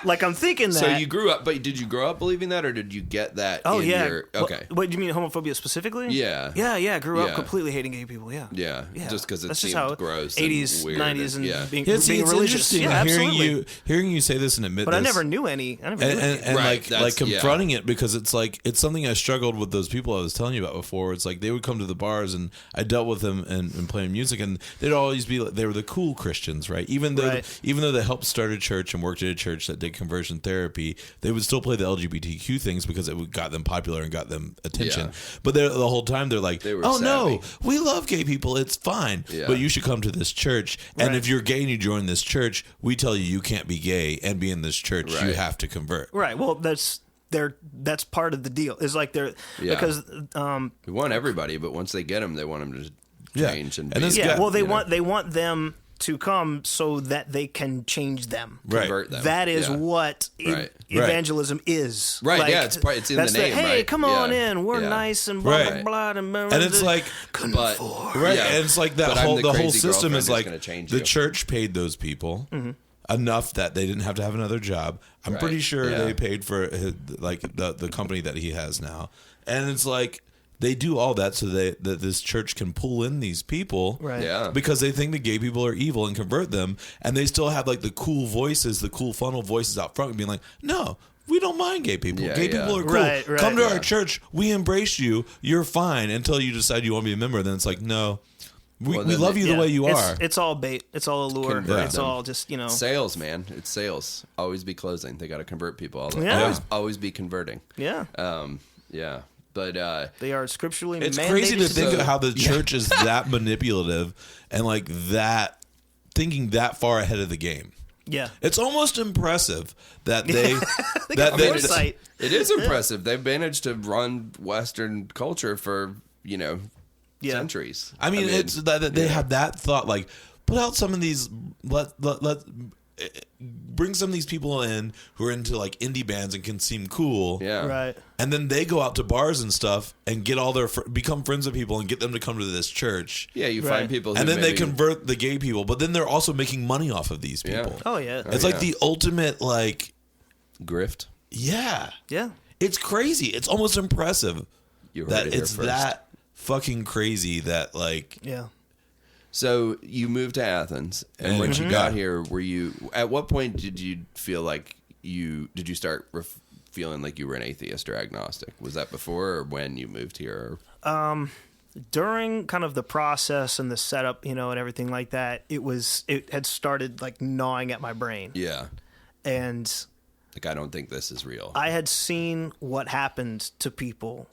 like I'm thinking that. So you grew up, but did you grow up believing that, or did you get that? Oh, in yeah. Your, okay. What do you mean, homophobia specifically? Yeah. Yeah, grew up Yeah. completely hating gay people, yeah. Yeah. Just because it That's seemed just how gross. 80s, and weird 90s, and yeah. being, Yeah, it's being religious. interesting Yeah, absolutely. hearing you say this and admit But this. I never knew any. and Right, like that's- confronting it, because it's like it's something I struggled with those people I was telling you about before. It's like they would come to the bars and I dealt with them and playing music, and they'd always be like, they were the cool Christians, right? Even though Right. they helped start a church and worked at a church that did conversion therapy. They would still play the LGBTQ things because it got them popular and got them attention. Yeah. But the whole time they're like, They were oh no, savvy. we love gay people. It's fine. Yeah. But you should come to this church. And Right. if you're gay and you join this church, we tell you can't be gay and be in this church. You Right. have to convert. Right. Well, that's part of the deal. It's like they're Yeah. because We want everybody, but once they get them, they want them to Yeah. change and And be, this yeah. guy- Well, they you know, want them to come so that they can change them. Right. convert them. That is Yeah. what Right. evagelism is. Right, Like, yeah, it's in that's the name, Hey, right? come on Yeah. in. We're Yeah. nice and blah Right. blah blah. And it's like, But right, yeah. and it's like that But I'm whole the the whole crazy system girlfriend is who's like gonna change the you. church paid those people enough that they didn't have to have another job. I'm Right, pretty sure yeah. they paid for like the company that he has now, and it's like they do all that so that this church can pull in these people, Right. Yeah. because they think the gay people are evil and convert them, and they still have like the cool voices, the cool funnel voices out front, being like, no. We don't mind gay people. Yeah, Gay yeah. people are cool. Right, Come to right. our church. We embrace you. You're fine until you decide you want to be a member. Then it's like, no, we Well, then love you the Yeah, way you are. It's all bait. It's all a lure. Convert It's them. all just Sales, man. It's sales. Always be closing. They got to convert people. Yeah. Always be converting. yeah. Yeah. But They are scripturally It's mandated. crazy to think So- of how the church is that manipulative and like that, thinking that far ahead of the game. Yeah. It's almost impressive that they They that got they foresight. it is impressive. They've managed to run Western culture for, Yeah. centuries. I mean, it's that they have that thought, like put out some of these, let bring some of these people in who are into like indie bands and can seem cool, Yeah. Right. and then they go out to bars and stuff and get all their become friends with people and get them to come to this church. Yeah, you Right. find people who And then they maybe- convert the gay people, but then they're also making money off of these people. Yeah. Oh yeah. It's like yeah. the ultimate, like, grift. yeah, Yeah. it's crazy. It's almost impressive You heard that it here it's first. that fucking crazy that, like, Yeah. So you moved to Athens, and when you got here, were you? At what point did you feel like did you start feeling like you were an atheist or agnostic? Was that before or when you moved here? During kind of the process and the setup, and everything like that, it had started like gnawing at my brain. Yeah, And like I don't think this is real. I had seen what happened to people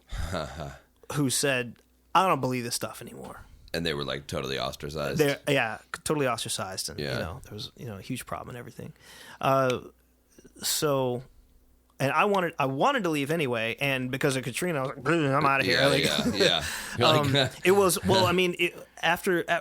who said, I don't believe this stuff anymore. And they were like totally ostracized. They're totally ostracized, and Yeah. there was a huge problem and everything. So, and I wanted to leave anyway, and because of Katrina, I was like, I'm out of here. Yeah, Like, yeah. You're like, it was I mean,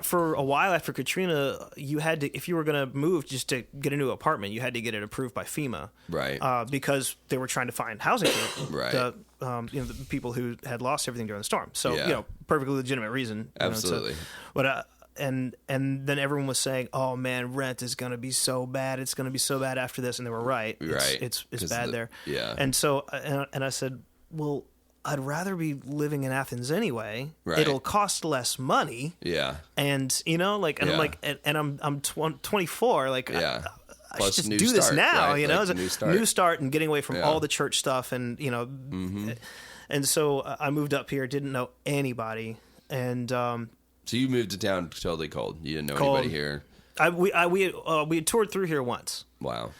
for a while after Katrina, you had to, if you were going to move just to get a new apartment, you had to get it approved by FEMA, Right. Because they were trying to find housing for Right. the people who had lost everything during the storm. So Yeah. perfectly legitimate reason. Absolutely. But and then everyone was saying, "Oh man, rent is going to be so bad. It's going to be so bad after this," and they were right. Right. It's 'Cause bad there. yeah. And so and I said, "Well, I'd rather be living in Athens anyway. Right. It'll cost less money." yeah. And and Yeah. I'm like, and I'm 24. Like, Yeah. I Plus should just new do this start, now. right? You know, Like, it's a new start. and getting away from Yeah. all the church stuff, and and so I moved up here, didn't know anybody, and So you moved to town totally cold. You didn't know Cold. anybody here. we had toured through here once. Wow.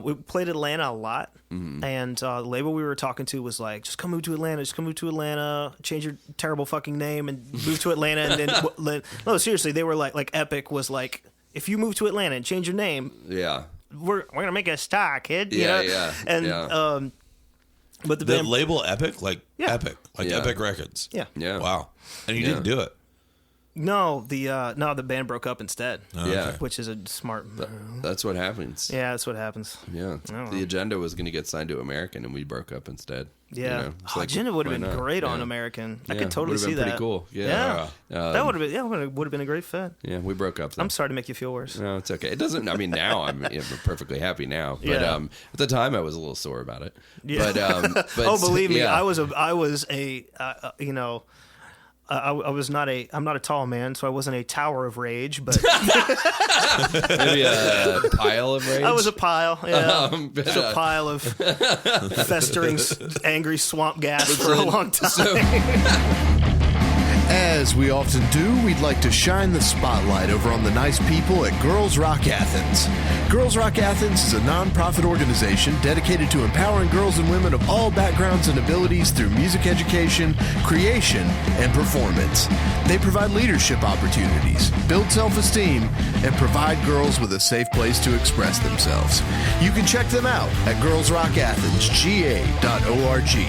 We played Atlanta a lot, Mm-hmm. and the label we were talking to was like, "Just come move to Atlanta. Just come move to Atlanta. Change your terrible fucking name and move to Atlanta." And then, no, seriously, they were like Epic was like, "If you move to Atlanta and change your name, Yeah. we're gonna make a star, kid." You Yeah, know? yeah, And yeah. but the the band, label Epic, like Yeah. Epic, like Yeah. Epic Records. yeah, Yeah. Wow. And you Yeah. didn't do it. no, the band broke up instead, Yeah. which is a smart. That's what happens. Yeah, that's what happens. Yeah. Oh. The agenda was going to get signed to American, and we broke up instead. Yeah, You know, it's like, Agenda would have why been not? great on Yeah. American. I Yeah, could totally would've see been pretty that. cool. Yeah. That would have been would have been a great fit. Yeah, we broke up. Though. I'm sorry to make you feel worse. No, it's okay. It doesn't. I mean, now I'm perfectly happy now. But Yeah. at the time, I was a little sore about it. Yeah. But Oh, believe me, yeah. I was I'm not a tall man, so I wasn't a tower of rage, but maybe a pile of rage. I was a pile. Yeah, just a yeah. pile of festering, angry swamp gas for a long time. So, As we often do, we'd like to shine the spotlight over on the nice people at Girls Rock Athens. Girls Rock Athens is a non-profit organization dedicated to empowering girls and women of all backgrounds and abilities through music education, creation, and performance. They provide leadership opportunities, build self-esteem, and provide girls with a safe place to express themselves. You can check them out at girlsrockathensga.org.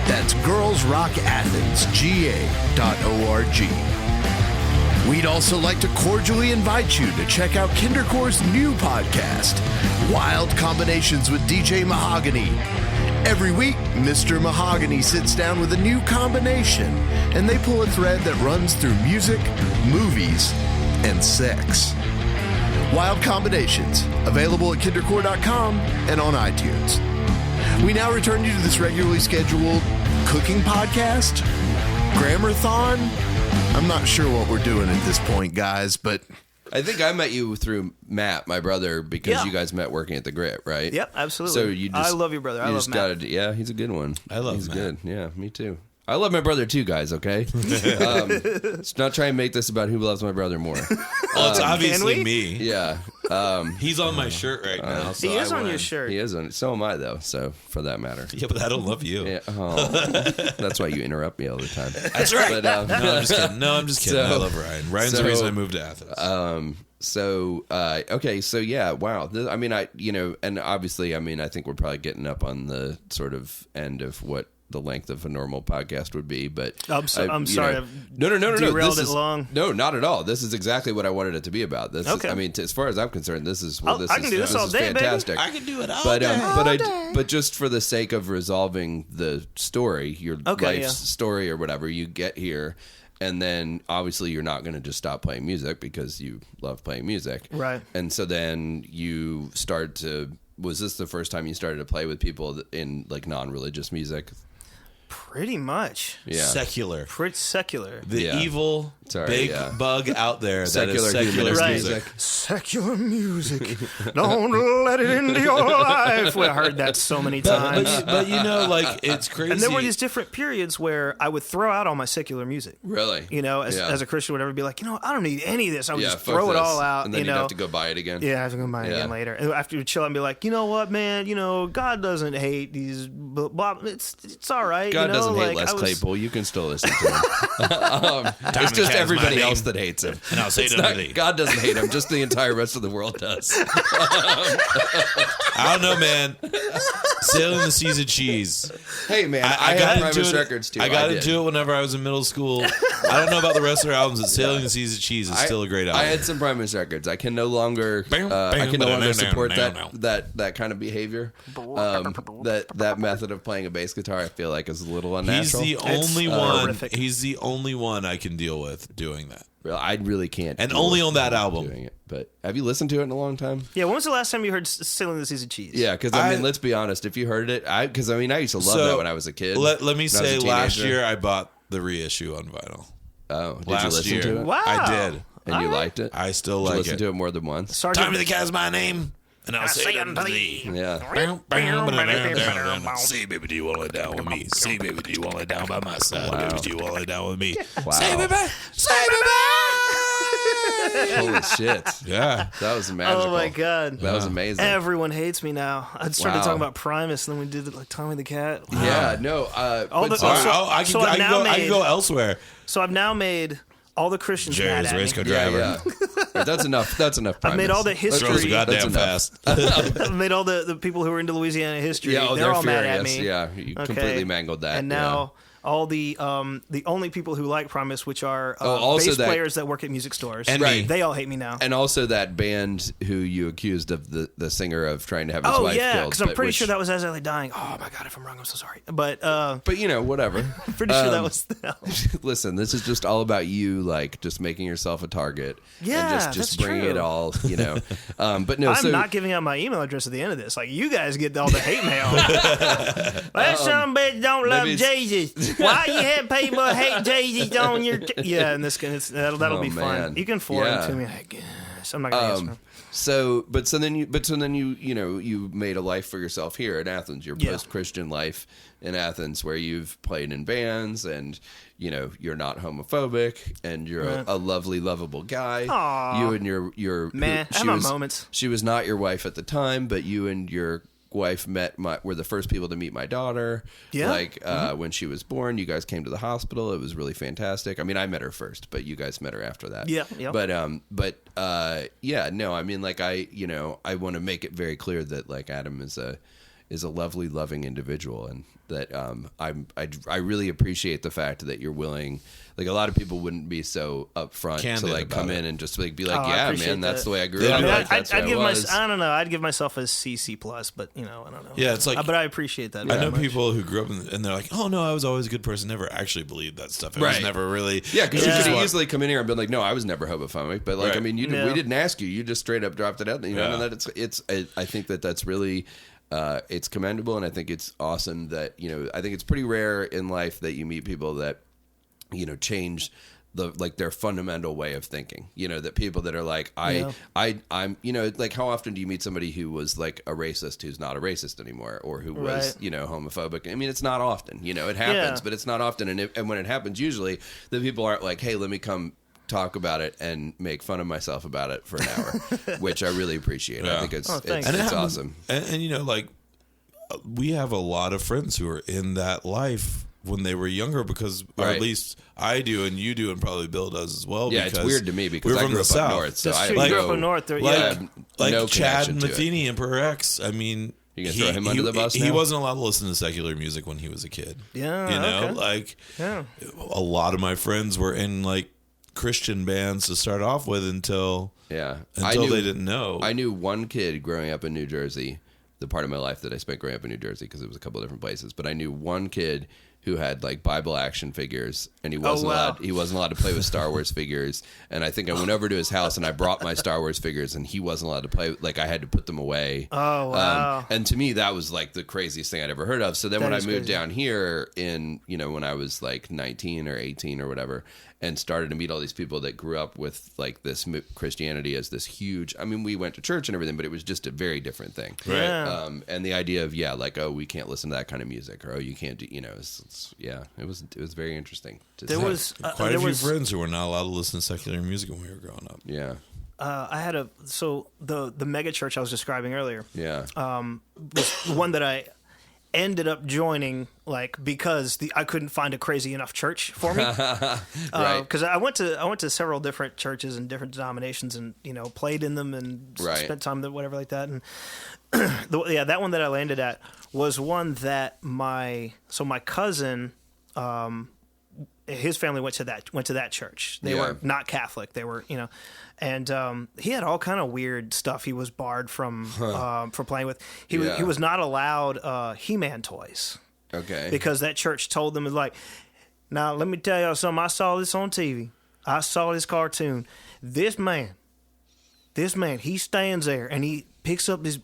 That's girlsrockathensga.org. We'd also like to cordially invite you to check out Kindercore's new podcast, Wild Combinations with DJ Mahogany. Every week, Mr. Mahogany sits down with a new combination, and they pull a thread that runs through music, movies, and sex. Wild Combinations, available at kindercore.com and on iTunes. We now return you to this regularly scheduled cooking podcast, Grammarthon. I'm not sure what we're doing at this point, guys, but I think I met you through Matt, my brother, because you guys met working at the Grit, right? Yep, absolutely. So you just, I love your brother. I love Matt. Yeah, he's a good one. I love He's Matt. good. Yeah, me too. I love my brother too, guys, okay? Let's not try and make this about who loves my brother more. Well, it's obviously we? me. Yeah. He's on my shirt right now. So He is I on win. your shirt. He is on it. So am I, though, so for that matter. Yeah, but I don't love you. Yeah. Oh, that's why you interrupt me all the time. That's right. But, No, I'm just kidding. No, I'm just kidding. So- I love Ryan. Ryan's the reason I moved to Athens. Okay, so yeah, wow. I mean, and obviously, I mean, I think we're probably getting up on the sort of end of what the length of a normal podcast would be, but I'm sorry. I've No. derailed This it is long. No, not at all. This is exactly what I wanted it to be about. This Okay. is, I mean, as far as I'm concerned, this is I can do this all day, baby. fantastic. I can do it all But day. but just for the sake of resolving the story, your life's story or whatever, you get here, and then obviously you're not going to just stop playing music because you love playing music, Right. And so then you start to. Was this the first time you started to play with people in like non-religious music? Pretty much. Yeah, Secular. Pretty secular. The Yeah. evil Sorry, big yeah. bug out there that Secular is secular humanist music. music. Secular music. Don't let it into your life. Well, I heard that so many times. But you know, like, it's crazy. And there were these different periods where I would throw out all my secular music. Really? You know, as Yeah. a Christian, would ever be like, you know, I don't need any of this. I would just fuck throw it this. all out. and then you you'd know, have to go buy it again. yeah, I have to go buy it again later. And after you chill, I'd be like, you know what, man? You know, God doesn't hate these. Blah, it's all right. God you know? doesn't hate like, Les I was- Claypool. You can still listen to him. It's just everybody else that hates him. And I'll say It's to not- thee. God doesn't hate him. Just the entire rest of the world does. I don't know, man. Sailing the Seas of Cheese. Hey, man, I I got had into Primus it. Records too. I got did. into it whenever I was in middle school. I don't know about the rest of their albums, but Sailing the Seas of Cheese is still a great album. I had some Primus Records. I can no longer support that kind of behavior. That method of playing a bass guitar, I feel like, is a little He's unnatural. the only one. horrific. He's the only one I can deal with doing that. I really can't. And deal only with on that album. doing it. But have you listened to it in a long time? Yeah, when was the last time you heard Sailing the Seas of Cheese? Yeah, because I mean, let's be honest. If you heard it, I used to love that when I was a kid. Let me when I was a say, last teenager. year I bought the reissue on vinyl. Oh, did Last you listen year, to it? Wow. I did. And you liked it? I still Did you like listen it. to it more than once? Sergeant, Time to the cat is my name, and I'll say it unto thee. Yeah. Say, baby, do you want to lay down with me? Say, baby, do you want to lay down by my side? Wow. Baby, do you want to lay down with me? Wow. Say, baby, say, baby. Holy shit. Yeah. That was magical. oh my god, That was amazing. everyone hates me now. I started Wow. talking about Primus, and then we did like Tommy the Cat. Yeah, no. All but the- All so- right, I So can I've now I can made- go elsewhere. So I've now made all the Christians mad Jerry's at race me. car yeah, driver. yeah. That's enough. That's enough. I've made all the Primus. history- Throws That's goddamn enough. fast. I've made all the people who are into Louisiana history. Yeah, they're all mad at furious. me. Yeah, you Okay. completely mangled that. And now all the only people who like Primus, which are also bass that- players that work at music stores, And me. they all hate me now. And also that band who you accused of the singer of trying to have his Oh wife yeah, killed. because I'm but pretty which- sure that was As I Lay Dying. Oh my god, if I'm wrong, I'm so sorry. But But you know, whatever. pretty sure that was them. Listen, this is just all about you, like just making yourself a target. Yeah, and that's just bringing true. it all. You know, but no. I'm so not giving out my email address at the end of this. Like you guys get all the hate mail. Well, some bitch don't love maybe Jesus. Why you had people hate Jay-Z on your... Yeah, and that'll be fun. man. You can forward it to me, I guess. I'm not going to answer. So then you made a life for yourself here in Athens. Your post-Christian life in Athens, where you've played in bands, and you're not homophobic, and you're a lovely, lovable guy. Aww. You and your man, I have my moments. She was not your wife at the time, but you and your wife were the first people to meet my daughter. Yeah. When she was born, you guys came to the hospital. It was really fantastic. I mean, I met her first, but you guys met her after that. Yeah. I want to make it very clear that like Adam is a lovely, loving individual, and that I really appreciate the fact that you're willing. Like a lot of people wouldn't be so upfront Candid to like come about in it. and just like be like, I yeah, appreciate man, that's that. the way I grew Yeah, up. I mean, Like, that's I'd who give I was. I don't know. I'd give myself a CC plus, but I don't know. Yeah, it's like but I appreciate that. I know very much. people who grew up and they're like, "Oh no, I was always a good person." Never actually believed that stuff. It was Right. never really. Yeah, because you Yeah. could easily come in here and be like, "No, I was never homophobic," but like, Right. I mean, we didn't ask you; you just straight up dropped it out. Yeah. And that I think that's really, it's commendable, and I think it's awesome that I think it's pretty rare in life that you meet people that change their fundamental way of thinking. That people that are like, I'm like, how often do you meet somebody who was like a racist who's not a racist anymore, or who was Right. homophobic? I mean, it's not often. It happens, Yeah. but it's not often. And when it happens, usually the people aren't like, hey, let me come talk about it and make fun of myself about it for an hour, which I really appreciate. Yeah. I think it's thanks. it's it happens- awesome. And like we have a lot of friends who are in that life when they were younger, because or Right. at least I do, and you do, and probably Bill does as well. Yeah, because it's weird to me because we're I from grew the up South. up north. So That's I true. have You grew no- up up north. Like, I have like no Chad connection to it. Matheny, Emperor X. I mean, You gonna throw him under the bus He now? wasn't allowed to listen to secular music when he was a kid. Yeah, okay. Like Yeah. a lot of my friends were in like Christian bands to start off with until Yeah, they didn't know. I knew one kid growing up in New Jersey, the part of my life that I spent growing up in New Jersey, because it was a couple of different places. But I knew one kid who had like Bible action figures, and he wasn't wow. allowed to play with Star Wars figures. And I think I went over to his house and I brought my Star Wars figures, and he wasn't allowed to play. Like I had to put them away. Oh, wow. And to me, that was like the craziest thing I'd ever heard of. So then That when I is moved crazy. down here in, when I was like 19 or 18 or whatever, and started to meet all these people that grew up with like this Christianity as this huge, I mean, we went to church and everything, but it was just a very different thing. Right. Yeah. And the idea of, like, oh, we can't listen to that kind of music, or, oh, you can't do, it was very interesting. To There see. was Quite a few friends who were not allowed to listen to secular music when we were growing up. Yeah. I had the mega church I was describing earlier Yeah. was the one that I ended up joining, like, because I couldn't find a crazy enough church for me. Right. Because I went to several different churches and different denominations, and played in them and Right. spent time there, whatever like that. And that one that I landed at was one that my cousin, his family went to that church. They Yeah. were not Catholic. They were, and he had all kind of weird stuff. He was barred from playing with. He was not allowed He-Man toys Okay. because that church told them, like, now let me tell y'all something. I saw this on TV. I saw this cartoon. This man, he stands there and he picks up this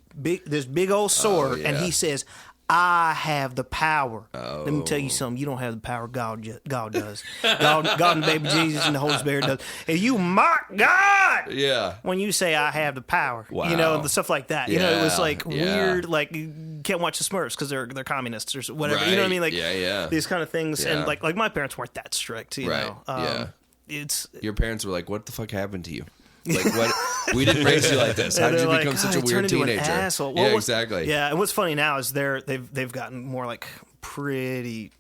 big old sword and yeah. he says, I have the power. Let me tell Oh. you something. You don't have the power God does. God and baby Jesus and the Holy Spirit does. And you mock God yeah. when you say I have the power. Wow. And the stuff like that. It was Yeah, like yeah. weird. Like you can't watch the Smurfs because they're communists or whatever. You know what I mean? Like Yeah. these kind of things. Yeah. And like my parents weren't that strict. You Right. know. Yeah. It's Your parents were like, what the fuck happened to you? Like, what? We didn't raise you like this. How and did you they're become like, such "Oh, a he weird turned into an teenager? asshole." Yeah, Well, exactly. Yeah, and what's funny now is they've gotten more like pretty.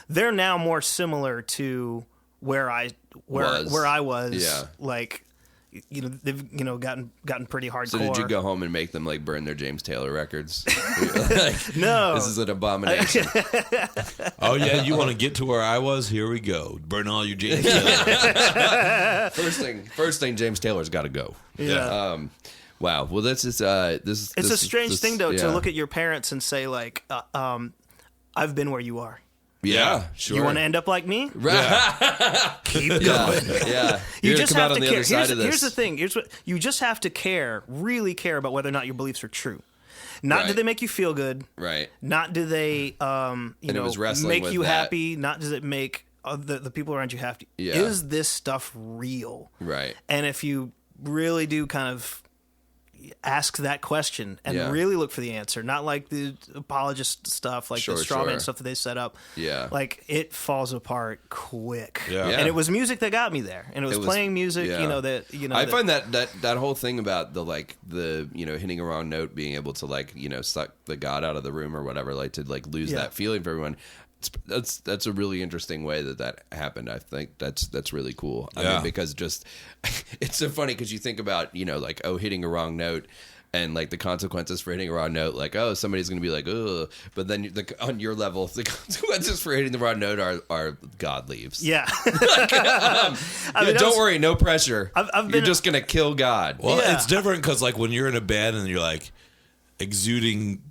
They're now more similar to where I was. Yeah. Like, they've gotten pretty hardcore. So did you go home and make them like burn their James Taylor records? Like, No. This is an abomination. Oh yeah, you want to get to where I was? Here we go. Burn all your James Taylor. First thing, James Taylor's got to go. Yeah. Wow. Well, this is this. It's a strange thing though yeah. to look at your parents and say like, I've been where you are. Yeah, sure. You want to end up like me? Right. Keep going. Yeah. You You're just gonna come have out to on the care. other side of this. Here's the thing. Here's what you just have to care. Really care about whether or not your beliefs are true. Not Right. do they make you feel good. Right. Not do they, it was wrestling make with you that. happy. Not does it make the people around you happy. Yeah. Is this stuff real? Right. And if you really do kind of ask that question and Yeah. really look for the answer, not like the apologist stuff, like Sure, the straw man sure. stuff that they set up. Yeah. Like it falls apart quick. Yeah. Yeah. And it was music that got me there. And it was playing music, yeah. I I find that whole thing about the hitting a wrong note, being able to suck the God out of the room or whatever, like to lose Yeah. that feeling for everyone. That's a really interesting way that happened. I think that's really cool. I mean, because just it's so funny because you think about hitting a wrong note. And the consequences for hitting a wrong note, somebody's going to be like, ugh. But then on your level, the consequences for hitting the wrong note are God leaves. Yeah. Don't worry, no pressure. I've You're been- just going to kill God. Well, Yeah. it's different because when you're in a band and you're exuding,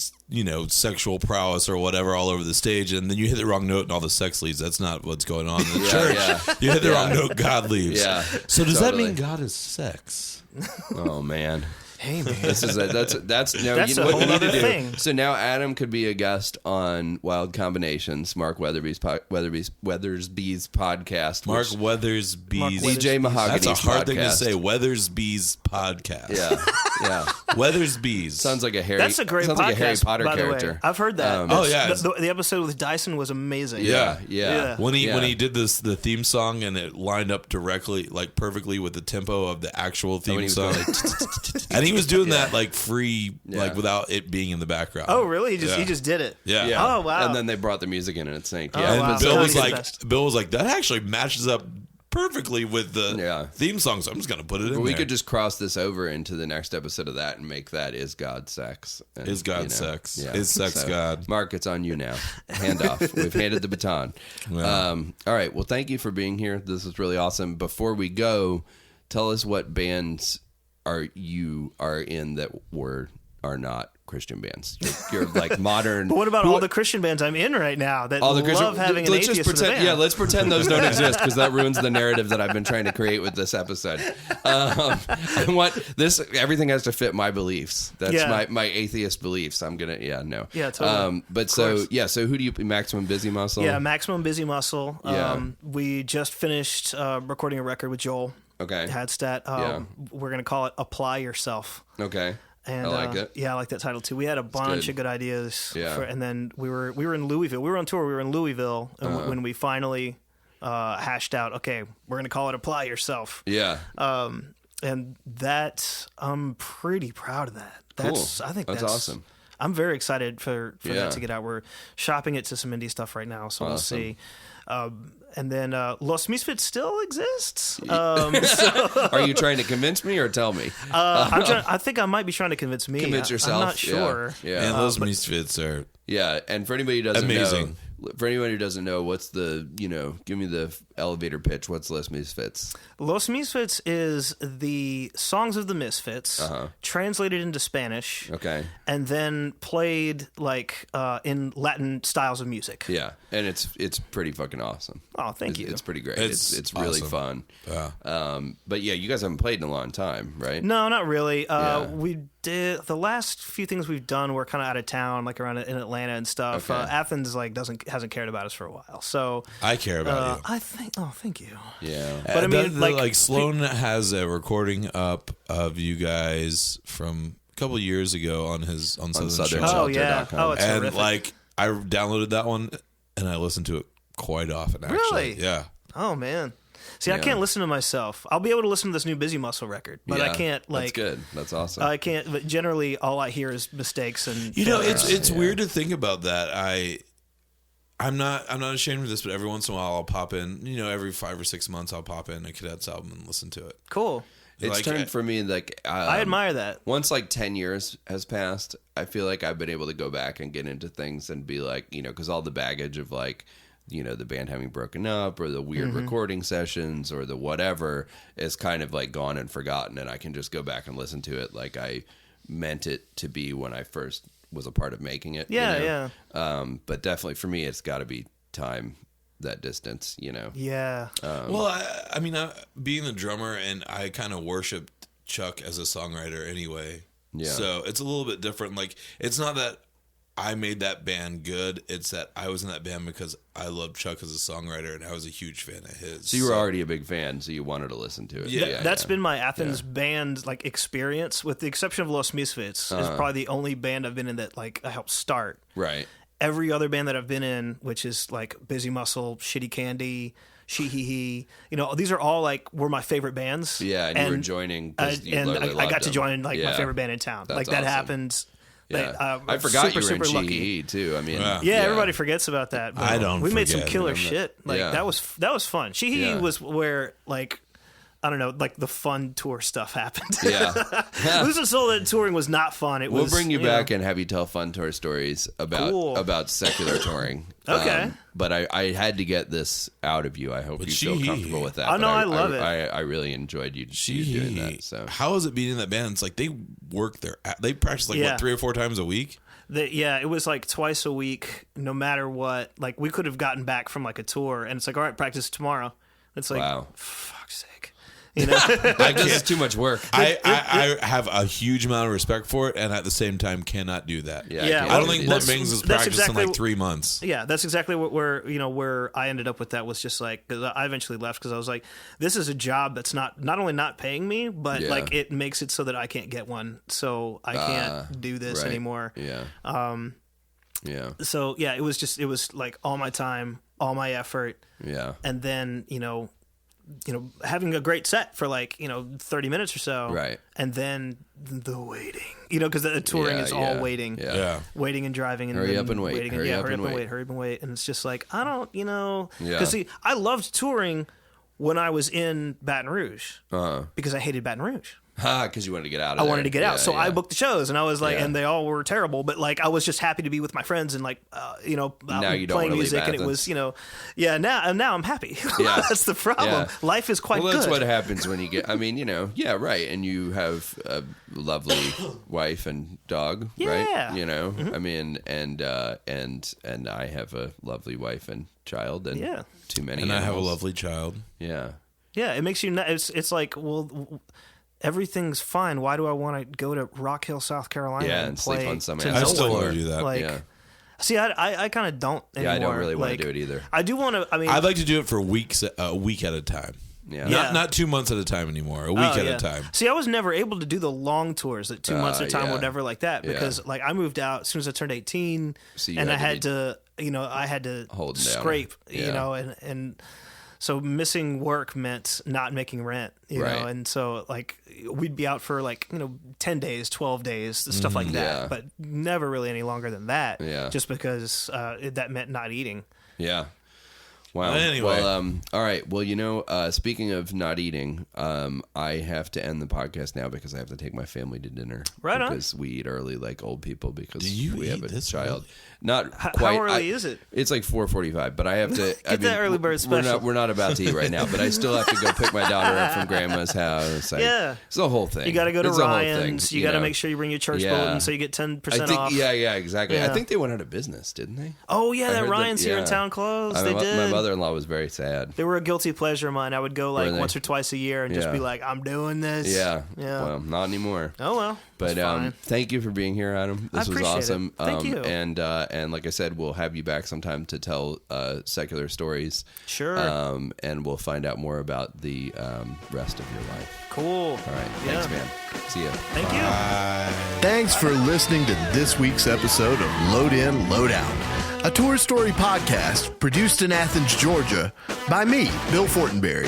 sexual prowess or whatever all over the stage, and then you hit the wrong note and all the sex leaves. That's not what's going on in the church. Yeah. You hit the wrong note, God leaves. Yeah. So does Totally. that mean God is sex? Oh, man. Hey, man. That's no, That's you know a what whole we need other to do. thing. So now Adam could be a guest on Wild Combinations, Mark Weatherby's podcast. Mark which- Weathersby's. DJ Mahogany's That's a hard thing to podcast. say. Weathersby's podcast. Yeah, yeah. Weathersby's. Sounds like a Harry. That's a great sounds podcast, like a Harry Potter by the way. character. I've heard that. Oh, yeah. The episode with Dyson was amazing. Yeah. When he Yeah. did the theme song and it lined up directly, perfectly with the tempo of the actual When theme he was song, going and he was doing that free, Yeah. without it being in the background. Oh, really? He just did it. Yeah. Yeah. Oh, wow. And then they brought the music in and it synced. Oh, Yeah. And wow. Bill was That's the like, best. that actually matches up perfectly with the theme song, so I'm just gonna put it in But we there. could just cross this over into the next episode of that and make that Is God Sex? And, Is God sex? Is sex God? Mark, it's on you now. Hand off. We've handed the baton. Yeah. All right. Well, thank you for being here. This is really awesome. Before we go, tell us what bands you are in that are not Christian bands. You're modern. But what about all the Christian bands I'm in right now that all the Christian, love having an let's atheist just pretend, in the band? Yeah, let's pretend those don't exist because that ruins the narrative that I've been trying to create with this episode. I want this. Everything has to fit my beliefs. That's my atheist beliefs. I'm gonna. Yeah, no. Yeah, totally. But course. So who do you? Maximum Busy Muscle. Yeah, Maximum Busy Muscle. Yeah. We just finished recording a record with Joel Okay. Hadstadt. We're going to call it Apply Yourself. Okay. And, I like it. Yeah, I like that title too. We had a bunch good. of good ideas. Yeah. And then we were in Louisville. We were on tour. We were in Louisville when we finally hashed out, okay, we're going to call it Apply Yourself. Yeah. And that, I'm pretty proud of that. That's, Cool. I think That's awesome. I'm very excited for Yeah. that to get out. We're shopping it to some indie stuff right now, so we'll Awesome. see. And then Los Misfits still exists. Are you trying to convince me or tell me? I think I might be trying to convince me. Convince yourself. I'm not sure. Yeah. And those Misfits are Yeah, and for anybody who doesn't Amazing. for anyone who doesn't know, what's the give me the elevator pitch. What's Les Misfits? Los Misfits is the songs of the Misfits translated into Spanish, Okay, and then played in Latin styles of music. yeah, and it's pretty fucking awesome. Oh, thank you. It's pretty great. It's It's really awesome. fun. Yeah. But yeah, you guys haven't played in a long time, right? No, not really. Yeah. We did the last few things we've done. We're kind of out of town, around in Atlanta and stuff. Okay. Athens hasn't cared about us for a while. So I care about you. I think. Oh, thank you. Yeah, But I mean, Sloan has a recording up of you guys from a couple years ago on Southern Southern Shelter. Oh yeah. Shelter.com. Oh, it's and terrific. I downloaded that one and I listened to it quite often. Actually, Really? yeah. Oh man. See, I Yeah. can't listen to myself. I'll be able to listen to this new Busy Muscle record, but I Yeah, can't That's good. That's awesome. I can't. But generally, all I hear is mistakes and. It's Yeah. weird to think about that. I'm not ashamed of this, but every once in a while I'll pop in. Every 5 or 6 months I'll pop in a Cadets album and listen to it. Cool. It's turned for me I admire that. Once 10 years has passed, I feel like I've been able to go back and get into things and be because all the baggage of the band having broken up or the weird recording sessions or the whatever is kind of gone and forgotten, and I can just go back and listen to it like I meant it to be when I first was a part of making it. Yeah, But definitely for me, it's got to be time, that distance, Yeah. Well, I mean, being the drummer, and I kind of worshipped Chuck as a songwriter anyway. Yeah. So it's a little bit different. Like, it's not that I made that band good. It's that I was in that band because I loved Chuck as a songwriter, and I was a huge fan of his. So you were already a big fan, so you wanted to listen to it. Yeah. That's been my Athens band like experience, with the exception of Los Misfits. Is probably the only band I've been in that like I helped start. Right. Every other band that I've been in, which is like Busy Muscle, Shitty Candy, She Hee Hee, these are all like were my favorite bands. Yeah, and you were joining. I got to join like my Yeah. favorite band in town. That's like that awesome. happened. Yeah. I forgot you were in lucky. Chi too. I mean, Yeah, everybody forgets about that. But I don't We made some forget. killer shit. Like Yeah. that was fun. She Hee Yeah. was where like I don't know, like the fun tour stuff happened. Yeah. Losing Soul that touring was not fun. It We'll was. bring you back and have you tell fun tour stories Cool. about secular touring. Okay. But I had to get this out of you. I hope you feel comfortable with that. Oh, But no, I love it. I really enjoyed you doing that. So How is it being in that band? It's like they work they practice like Yeah. what, 3 or 4 times a week? It was like twice a week, no matter what. Like we could have gotten back from like a tour, and it's like, all right, practice tomorrow. It's like, Wow. fuck's sake. this is too much work. I have a huge amount of respect for it, and at the same time cannot do that. Yeah, Yeah, can't I don't do think it Blood either. Bangs is that's practiced exactly in like 3 months. Yeah, that's exactly where I ended up with that was just like, because I eventually left because I was like, this is a job that's not only not paying me, but Yeah. like it makes it so that I can't get one, so I can't do this Right. anymore. Yeah. Yeah. So yeah, it was like all my time, all my effort, Yeah. and then having a great set for like 30 minutes or so, Right. and then the waiting, because the touring Yeah, is all yeah, waiting, yeah. waiting and driving, and Hurry then up and wait, waiting hurry up hurry and up and wait. wait, hurry up and wait, and it's just like I don't, Yeah. because see, I loved touring when I was in Baton Rouge because I hated Baton Rouge. Because you wanted to get out of I there. wanted to get out, so I booked the shows, and I was like, Yeah. and they all were terrible, but like I was just happy to be with my friends and like, out Now you don't playing wanna leave music, and it Athens. was, now I'm happy. Yeah. That's the problem. Yeah. Life is quite Well, that's good. what happens when you get. I mean, yeah, right. And you have a lovely wife and dog, Yeah. right? I mean, and I have a lovely wife and child, and Yeah. too many. And I have a animals. lovely child. Yeah. Yeah, it makes you. It's like, well, everything's fine. Why do I want to go to Rock Hill, South Carolina, Yeah, and and play sleep on some to ass. I still nowhere? want to do that. Like, Yeah. see, I kind of don't anymore. Yeah, I don't really want to Like, do it either. I do want to. I mean, I'd like to do it for weeks, a week at a time. Yeah. Yeah. Not 2 months at a time anymore. A week oh, at yeah. a time. See, I was never able to do the long tours at 2 months at a time, yeah. whatever, like that, because like I moved out as soon as I turned 18, So you and I had to had to Hold down. scrape, Yeah. and so missing work meant not making rent, you Right. know, and so like we'd be out for like 10 days, 12 days, stuff like that, Yeah. but never really any longer than that, Yeah. just because that meant not eating. Yeah. Wow. Anyway. Well, all right. Well, speaking of not eating, I have to end the podcast now because I have to take my family to dinner. Right on. Because we eat early like old people because Do you we have eat a this child. early? Not How quite. early is it? It's like 4:45, but I have to Get that early bird special. We're not about to eat right now, but I still have to go pick my daughter up from grandma's house. Yeah. It's the whole thing. You got to go to It's the whole thing, Ryan's. You got to make sure you bring your church Yeah. bulletin so you get 10% I think, off. Yeah, exactly. I Yeah. think they went out of business, didn't they? Oh yeah, I that heard Ryan's here in yeah. town closed. They My did. mother-in-law was very sad. They were a guilty pleasure of mine. I would go like Were they? once or twice a year and just Yeah. be like, I'm doing this. Yeah. Yeah. Well, not anymore. Oh well. But It's fine. thank you for being here, Adam. This was appreciate it. awesome. Thank you. And like I said, we'll have you back sometime to tell secular stories. Sure. And we'll find out more about the rest of your life. Cool. All right. Yeah. Thanks, man. See ya. Thank you. Thanks for listening to this week's episode of Load In, Load Out, a tour story podcast produced in Athens, Georgia by me, Bill Fortenberry.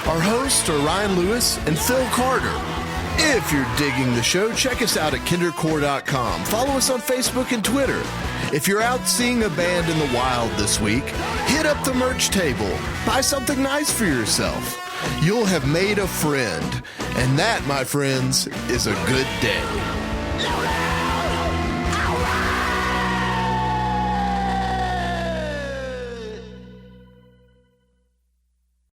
Our hosts are Ryan Lewis and Phil Carter. If you're digging the show, check us out at Kindercore.com. Follow us on Facebook and Twitter. If you're out seeing a band in the wild this week, hit up the merch table. Buy something nice for yourself. You'll have made a friend. And that, my friends, is a good day.